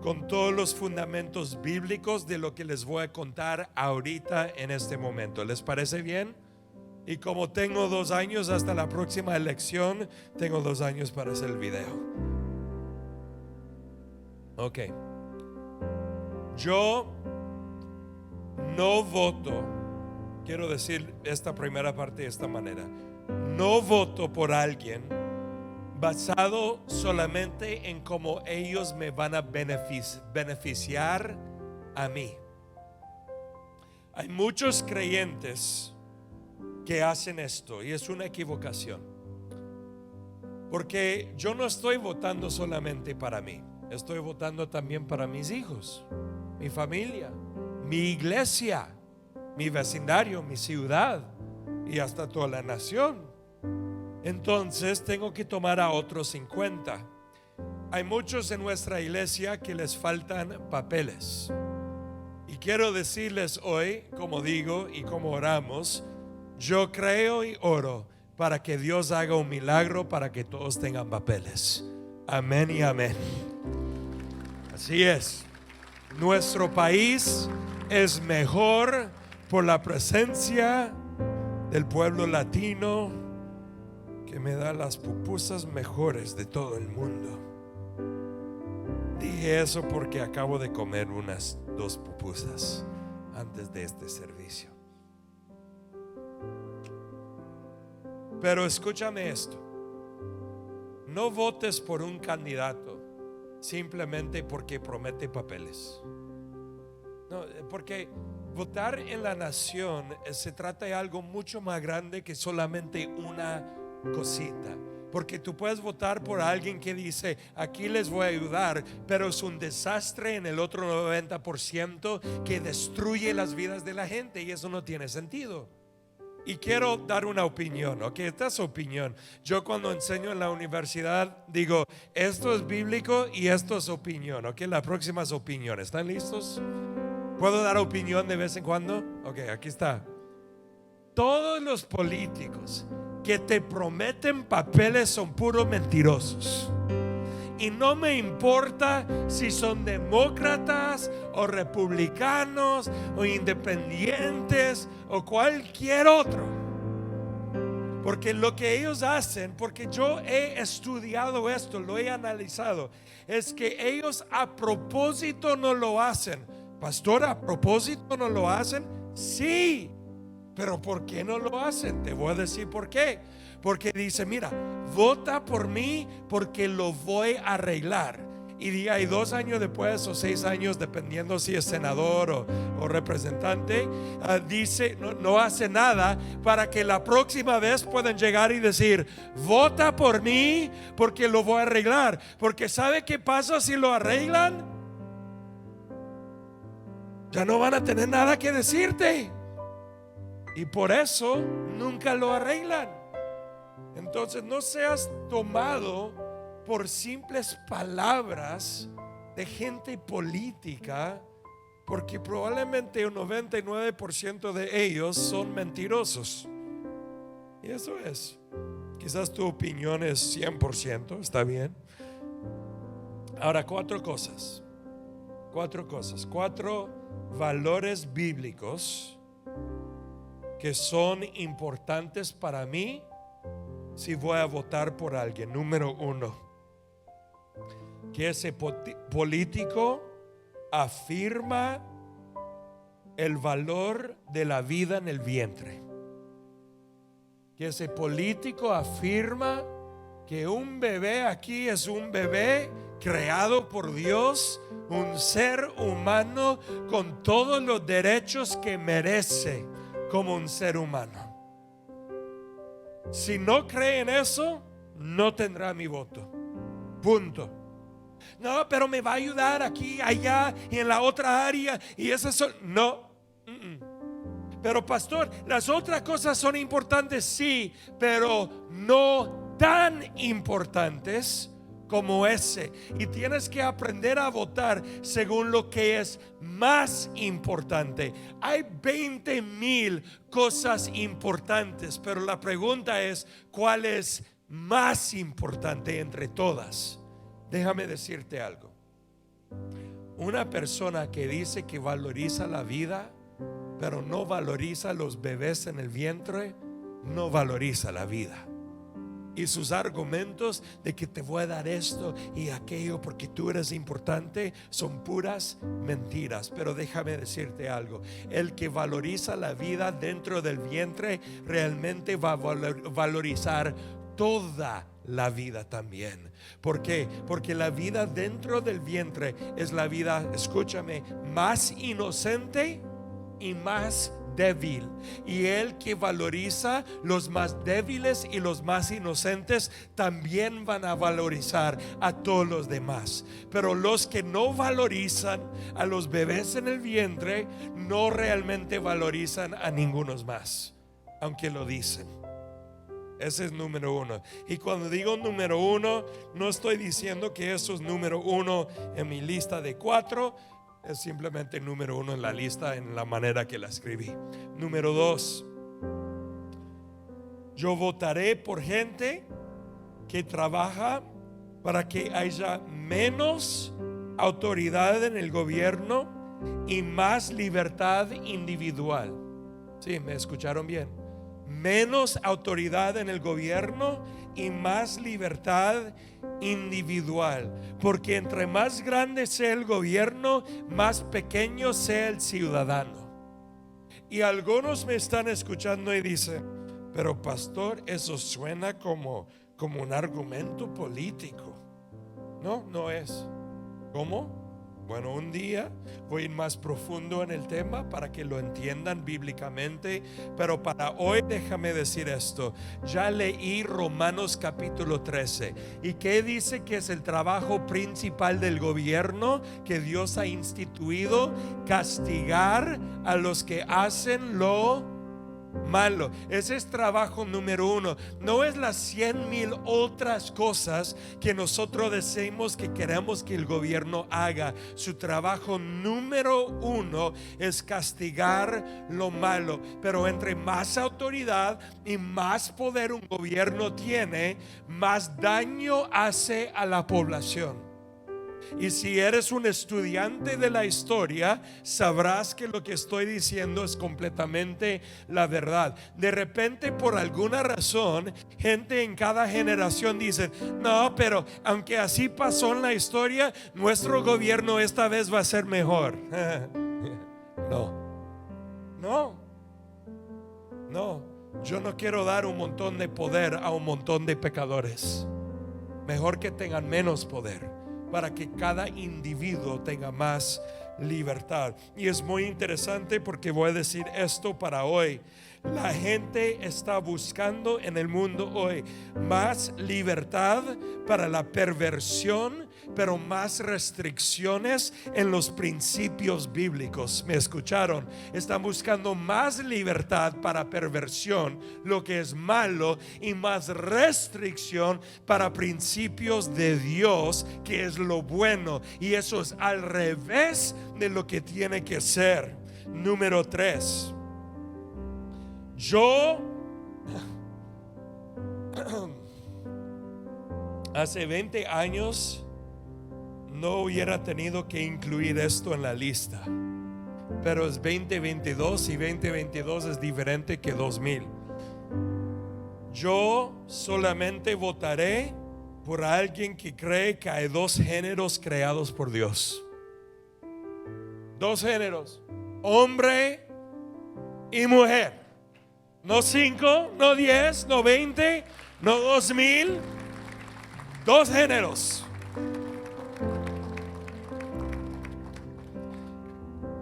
con todos los fundamentos bíblicos de lo que les voy a contar ahorita en este momento. ¿Les parece bien? Y como tengo 2 años hasta la próxima elección, tengo 2 años para hacer el video. Ok. Yo no voto, quiero decir esta primera parte de esta manera, no voto por alguien basado solamente en cómo ellos me van a beneficiar a mí. Hay muchos creyentes que hacen esto y es una equivocación, porque yo no estoy votando solamente para mí, estoy votando también para mis hijos, mi familia, mi iglesia. mi vecindario, mi ciudad y hasta toda la nación. Entonces tengo que tomar a otros 50. Hay muchos en nuestra iglesia que les faltan papeles. Y quiero decirles hoy, como digo y como oramos, yo creo y oro para que Dios haga un milagro para que todos tengan papeles. Amén y amén. Así es. Nuestro país es mejor por la presencia del pueblo latino, que me da las pupusas mejores de todo el mundo. Dije eso porque acabo de comer unas 2 pupusas antes de este servicio. Pero escúchame esto: no votes por un candidato simplemente porque promete papeles. No, porque votar en la nación se trata de algo mucho más grande que solamente una cosita. Porque tú puedes votar por alguien que dice: aquí les voy a ayudar, pero es un desastre en el otro 90% que destruye las vidas de la gente, y eso no tiene sentido. Y quiero dar una opinión, ok, esta es opinión. Yo cuando enseño en la universidad digo: esto es bíblico y esto es opinión, ok. La próxima es opinión. ¿Están listos? ¿Puedo dar opinión de vez en cuando? Ok, aquí está. Todos los políticos que te prometen papeles son puros mentirosos. Y no me importa si son demócratas o republicanos o independientes o cualquier otro, porque lo que ellos hacen, porque yo he estudiado esto, lo he analizado, es que ellos a propósito no lo hacen. Pastor, ¿a propósito no lo hacen? Sí, pero ¿por qué no lo hacen? Te voy a decir por qué. Porque dice: mira, vota por mí porque lo voy a arreglar. Y 2 años después o 6 años, dependiendo si es senador o representante, dice, no hace nada para que la próxima vez puedan llegar y decir: vota por mí porque lo voy a arreglar. Porque ¿sabe qué pasa si lo arreglan? Ya no van a tener nada que decirte. Y por eso nunca lo arreglan. Entonces no seas tomado por simples palabras de gente política, porque probablemente un 99% de ellos son mentirosos. Y eso es. Quizás tu opinión es 100%, está bien. Ahora, 4 cosas. 4 valores bíblicos que son importantes para mí si voy a votar por alguien. Número 1, que ese político afirma el valor de la vida en el vientre. Que ese político afirma que un bebé aquí es un bebé creado por Dios, un ser humano con todos los derechos que merece como un ser humano. Si no cree en eso, no tendrá mi voto. Punto. No, pero me va a ayudar aquí, allá y en la otra área, y esas son, no. Pero pastor, las otras cosas son importantes, sí, pero no tan importantes como ese. Y tienes que aprender a votar según lo que es más importante. Hay 20,000 cosas importantes, pero la pregunta es: ¿cuál es más importante entre todas? Déjame decirte algo. Una persona que dice que valoriza la vida, pero no valoriza los bebés en el vientre, no valoriza la vida. Y sus argumentos de que te voy a dar esto y aquello porque tú eres importante son puras mentiras. Pero déjame decirte algo: el que valoriza la vida dentro del vientre realmente va a valorizar toda la vida también. ¿Por qué? Porque la vida dentro del vientre es la vida, escúchame, más inocente y más débil, y el que valoriza los más débiles y los más inocentes también van a valorizar a todos los demás. Pero los que no valorizan a los bebés en el vientre no realmente valorizan a ninguno más, aunque lo dicen. Ese es número uno. Y cuando digo número uno, no estoy diciendo que eso es número uno en mi lista de 4. Es simplemente número uno en la lista, en la manera que la escribí. Número 2, yo votaré por gente que trabaja para que haya menos autoridad en el gobierno y más libertad individual. Sí, me escucharon bien. Menos autoridad en el gobierno y más libertad individual, porque entre más grande sea el gobierno, más pequeño sea el ciudadano. Y algunos me están escuchando y dicen: pero pastor, eso suena como un argumento político. No, no es. ¿Cómo? Bueno, un día voy a ir más profundo en el tema para que lo entiendan bíblicamente, pero para hoy déjame decir esto. Ya leí Romanos capítulo 13. ¿Y qué dice que es el trabajo principal del gobierno que Dios ha instituido? Castigar a los que hacen lo malo. Ese es trabajo número 1. No es las 100,000 otras cosas que nosotros decimos que queremos que el gobierno haga. Su trabajo número 1 es castigar lo malo. Pero entre más autoridad y más poder un gobierno tiene, más daño hace a la población. Y si eres un estudiante de la historia, sabrás que lo que estoy diciendo es completamente la verdad. De repente, por alguna razón, gente en cada generación dice: no, pero aunque así pasó en la historia, nuestro gobierno esta vez va a ser mejor. No, yo no quiero dar un montón de poder a un montón de pecadores. Mejor que tengan menos poder, para que cada individuo tenga más libertad. Y es muy interesante porque voy a decir esto para hoy. La gente está buscando en el mundo hoy más libertad para la perversión, pero más restricciones en los principios bíblicos. ¿Me escucharon? Están buscando más libertad para perversión, lo que es malo, y más restricción para principios de Dios, que es lo bueno. Y eso es al revés de lo que tiene que ser. Número 3. Yo hace 20 años no hubiera tenido que incluir esto en la lista, pero es 2022 y 2022 es diferente que 2000. Yo solamente votaré por alguien que cree que hay 2 géneros creados por Dios. 2 géneros, hombre y mujer. No 5, no 10, no 20, no 2000. 2 géneros.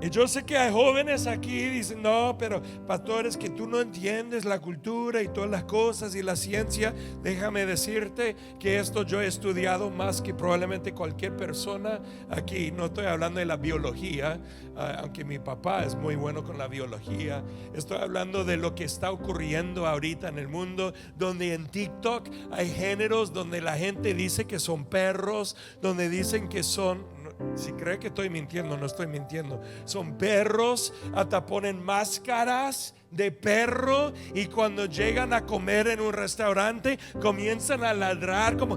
Y yo sé que hay jóvenes aquí y dicen: no, pero pastor, es que tú no entiendes la cultura y todas las cosas y la ciencia. Déjame decirte que esto yo he estudiado más que probablemente cualquier persona aquí. No estoy hablando de la biología, aunque mi papá es muy bueno con la biología. Estoy hablando de lo que está ocurriendo ahorita en el mundo, donde en TikTok hay géneros donde la gente dice que son perros, donde dicen que son... Si cree que estoy mintiendo, no estoy mintiendo. Son perros, hasta ponen máscaras de perro, y cuando llegan a comer en un restaurante comienzan a ladrar como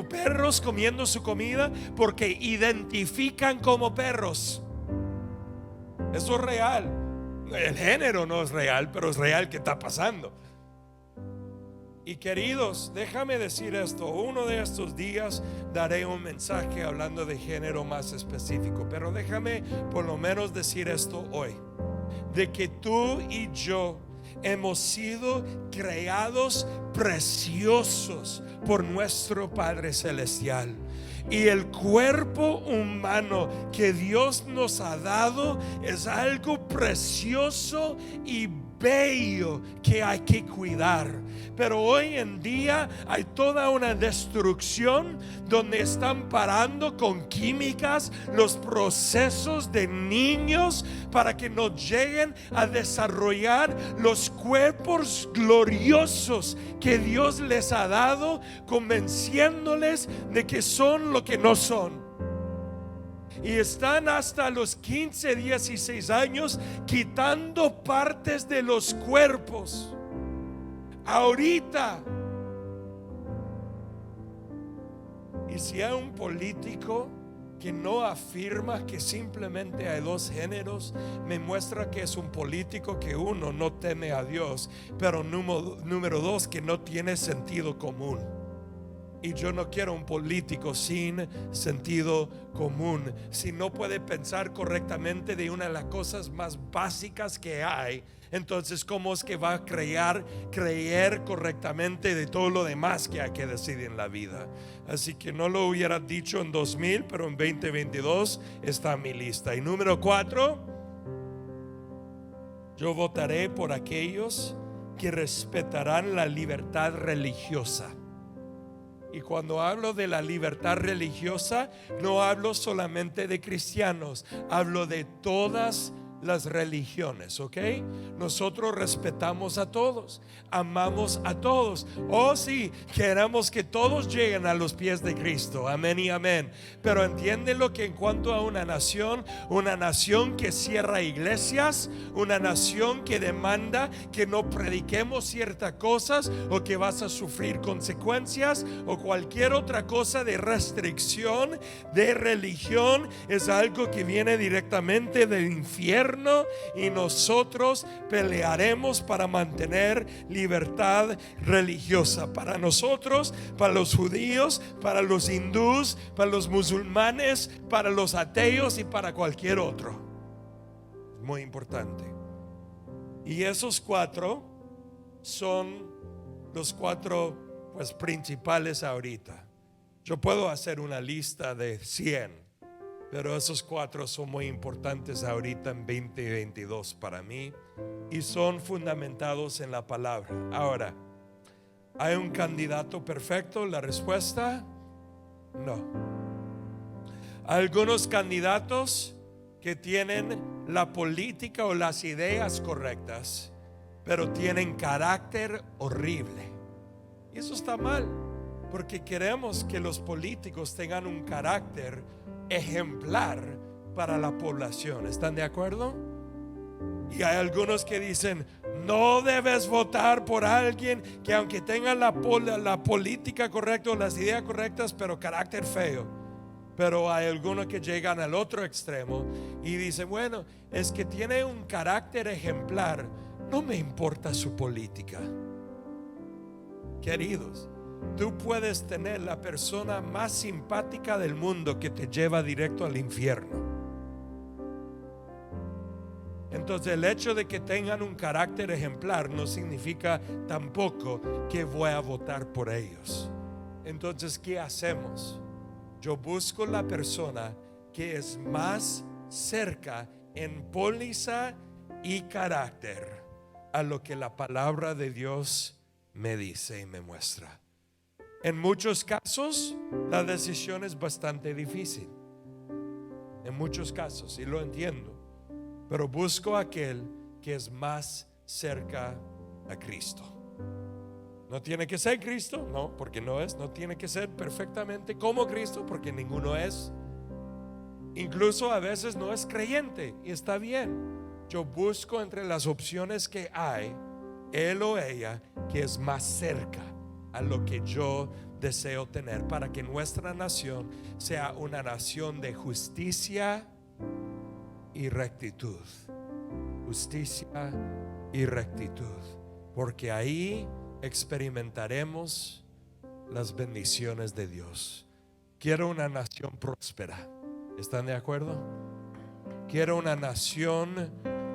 perros comiendo su comida, porque identifican como perros. Eso es real. El género no es real, pero es real que está pasando. Y queridos, déjame decir esto: uno de estos días daré un mensaje hablando de género más específico, pero déjame por lo menos decir esto hoy: de que tú y yo hemos sido creados preciosos por nuestro Padre Celestial. Y el cuerpo humano que Dios nos ha dado es algo precioso y bello que hay que cuidar. Pero hoy en día hay toda una destrucción donde están parando con químicas los procesos de niños para que no lleguen a desarrollar los cuerpos gloriosos que Dios les ha dado, convenciéndoles de que son lo que no son. Y están hasta los 15, 16 años quitando partes de los cuerpos. Ahorita. Y si hay un político que no afirma que simplemente hay dos géneros, me muestra que es un político que, uno, no teme a Dios, pero número dos, que no tiene sentido común. Y yo no quiero un político sin sentido común. Si no puede pensar correctamente de una de las cosas más básicas que hay, entonces ¿cómo es que va a creer correctamente de todo lo demás que hay que decidir en la vida? Así que no lo hubiera dicho en 2000, pero en 2022 está en mi lista. Y número 4, yo votaré por aquellos que respetarán la libertad religiosa. Y cuando hablo de la libertad religiosa, no hablo solamente de cristianos, hablo de todas las religiones, ¿ok? Nosotros respetamos a todos, amamos a todos. Oh sí, queremos que todos lleguen a los pies de Cristo, amén y amén. Pero entiéndelo que en cuanto a una nación que cierra iglesias, una nación que demanda que no prediquemos ciertas cosas, o que vas a sufrir consecuencias, o cualquier otra cosa de restricción de religión, es algo que viene directamente del infierno. Y nosotros pelearemos para mantener libertad religiosa para nosotros, para los judíos, para los hindús, para los musulmanes, para los ateos y para cualquier otro. Muy importante. Y esos 4 son los 4 pues principales ahorita. Yo puedo hacer una lista de 100, pero esos 4 son muy importantes ahorita en 2022 para mí, y son fundamentados en la palabra. Ahora, ¿hay un candidato perfecto? La respuesta, no. Hay algunos candidatos que tienen la política o las ideas correctas, pero tienen carácter horrible. Y eso está mal, porque queremos que los políticos tengan un carácter ejemplar para la población. ¿Están de acuerdo? Y hay algunos que dicen: no debes votar por alguien que, aunque tenga la política correcta o las ideas correctas, pero carácter feo. Pero hay algunos que llegan al otro extremo y dicen: bueno, es que tiene un carácter ejemplar, no me importa su política. Queridos, tú puedes tener la persona más simpática del mundo que te lleva directo al infierno. Entonces el hecho de que tengan un carácter ejemplar no significa tampoco que voy a votar por ellos. Entonces, ¿qué hacemos? Yo busco la persona que es más cerca en póliza y carácter a lo que la palabra de Dios me dice y me muestra. En muchos casos la decisión es bastante difícil, en muchos casos, y lo entiendo, pero busco a aquel que es más cerca a Cristo. No tiene que ser Cristo, no, porque no es. No tiene que ser perfectamente como Cristo, porque ninguno es. Incluso a veces no es creyente, y está bien. Yo busco entre las opciones que hay, él o ella que es más cerca a lo que yo deseo tener, para que nuestra nación sea una nación de justicia y rectitud. Justicia y rectitud, porque ahí experimentaremos las bendiciones de Dios. Quiero una nación próspera. ¿Están de acuerdo? Quiero una nación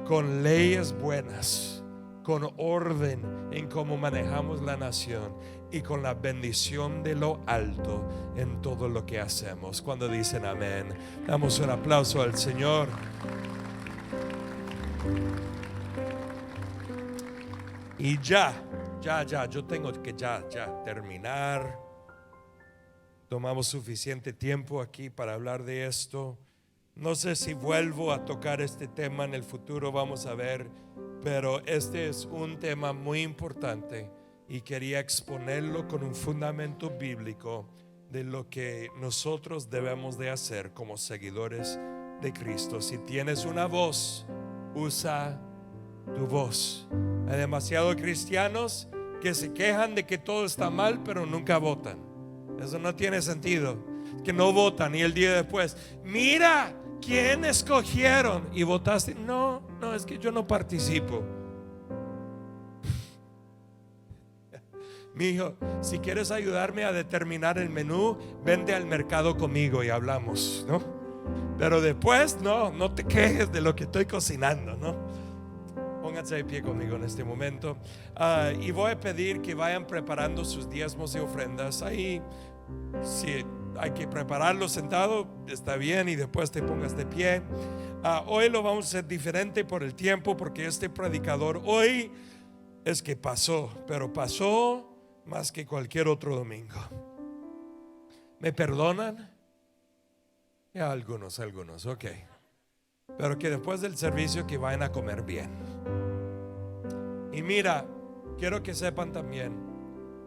con leyes buenas, con orden en cómo manejamos la nación y con la bendición de lo alto en todo lo que hacemos. Cuando dicen amén, damos un aplauso al Señor. Y ya, yo tengo que ya terminar. Tomamos suficiente tiempo aquí para hablar de esto. No sé si vuelvo a tocar este tema en el futuro, vamos a ver, pero este es un tema muy importante y quería exponerlo con un fundamento bíblico de lo que nosotros debemos de hacer como seguidores de Cristo. Si tienes una voz, usa tu voz. Hay demasiados cristianos que se quejan de que todo está mal, pero nunca votan. Eso no tiene sentido. Que no votan y el día después, mira quién escogieron y votaste. No, es que yo no participo. Mi hijo, si quieres ayudarme a determinar el menú, vente al mercado conmigo y hablamos, ¿no? Pero después no te quejes de lo que estoy cocinando, ¿no? Pónganse de pie conmigo en este momento. Y voy a pedir que vayan preparando sus diezmos y ofrendas. Ahí, si hay que prepararlo sentado, está bien, y después te pongas de pie. Hoy lo vamos a hacer diferente por el tiempo, porque este predicador hoy es que pasó, pero pasó más que cualquier otro domingo. ¿Me perdonan? Ya algunos, ok. Pero que después del servicio que vayan a comer bien. Y mira, quiero que sepan también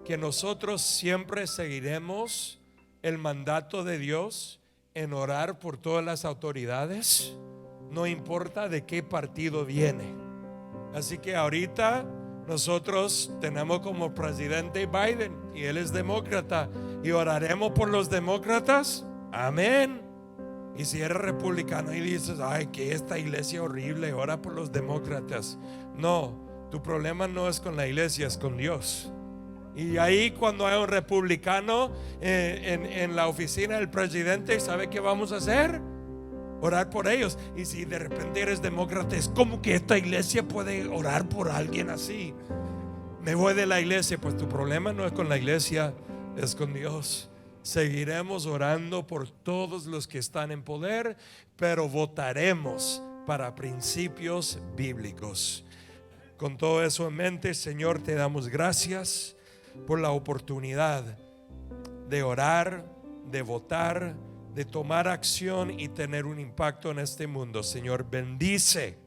que nosotros siempre seguiremos el mandato de Dios en orar por todas las autoridades, no importa de qué partido viene. Así que ahorita nosotros tenemos como presidente Biden y él es demócrata, y oraremos por los demócratas. Amén. Y si eres republicano y dices, ay, que esta iglesia horrible, ora por los demócratas. No, tu problema no es con la iglesia, es con Dios. Y ahí, cuando hay un republicano en la oficina del presidente, ¿sabe qué vamos a hacer? Orar por ellos. Y si de repente eres demócrata, es como que esta iglesia puede orar por alguien así. Me voy de la iglesia. Pues tu problema no es con la iglesia, es con Dios. Seguiremos orando por todos los que están en poder, pero votaremos para principios bíblicos. Con todo eso en mente, Señor, te damos gracias por la oportunidad de orar, de votar, de tomar acción y tener un impacto en este mundo. Señor, bendice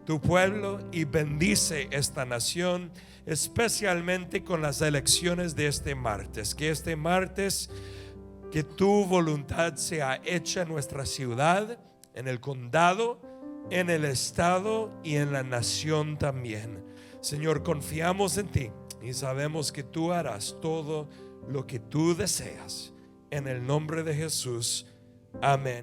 tu pueblo y bendice esta nación, especialmente con las elecciones de este martes. Que este martes, que tu voluntad sea hecha en nuestra ciudad, en el condado, en el estado y en la nación también. Señor, confiamos en ti y sabemos que tú harás todo lo que tú deseas. En el nombre de Jesús, amén.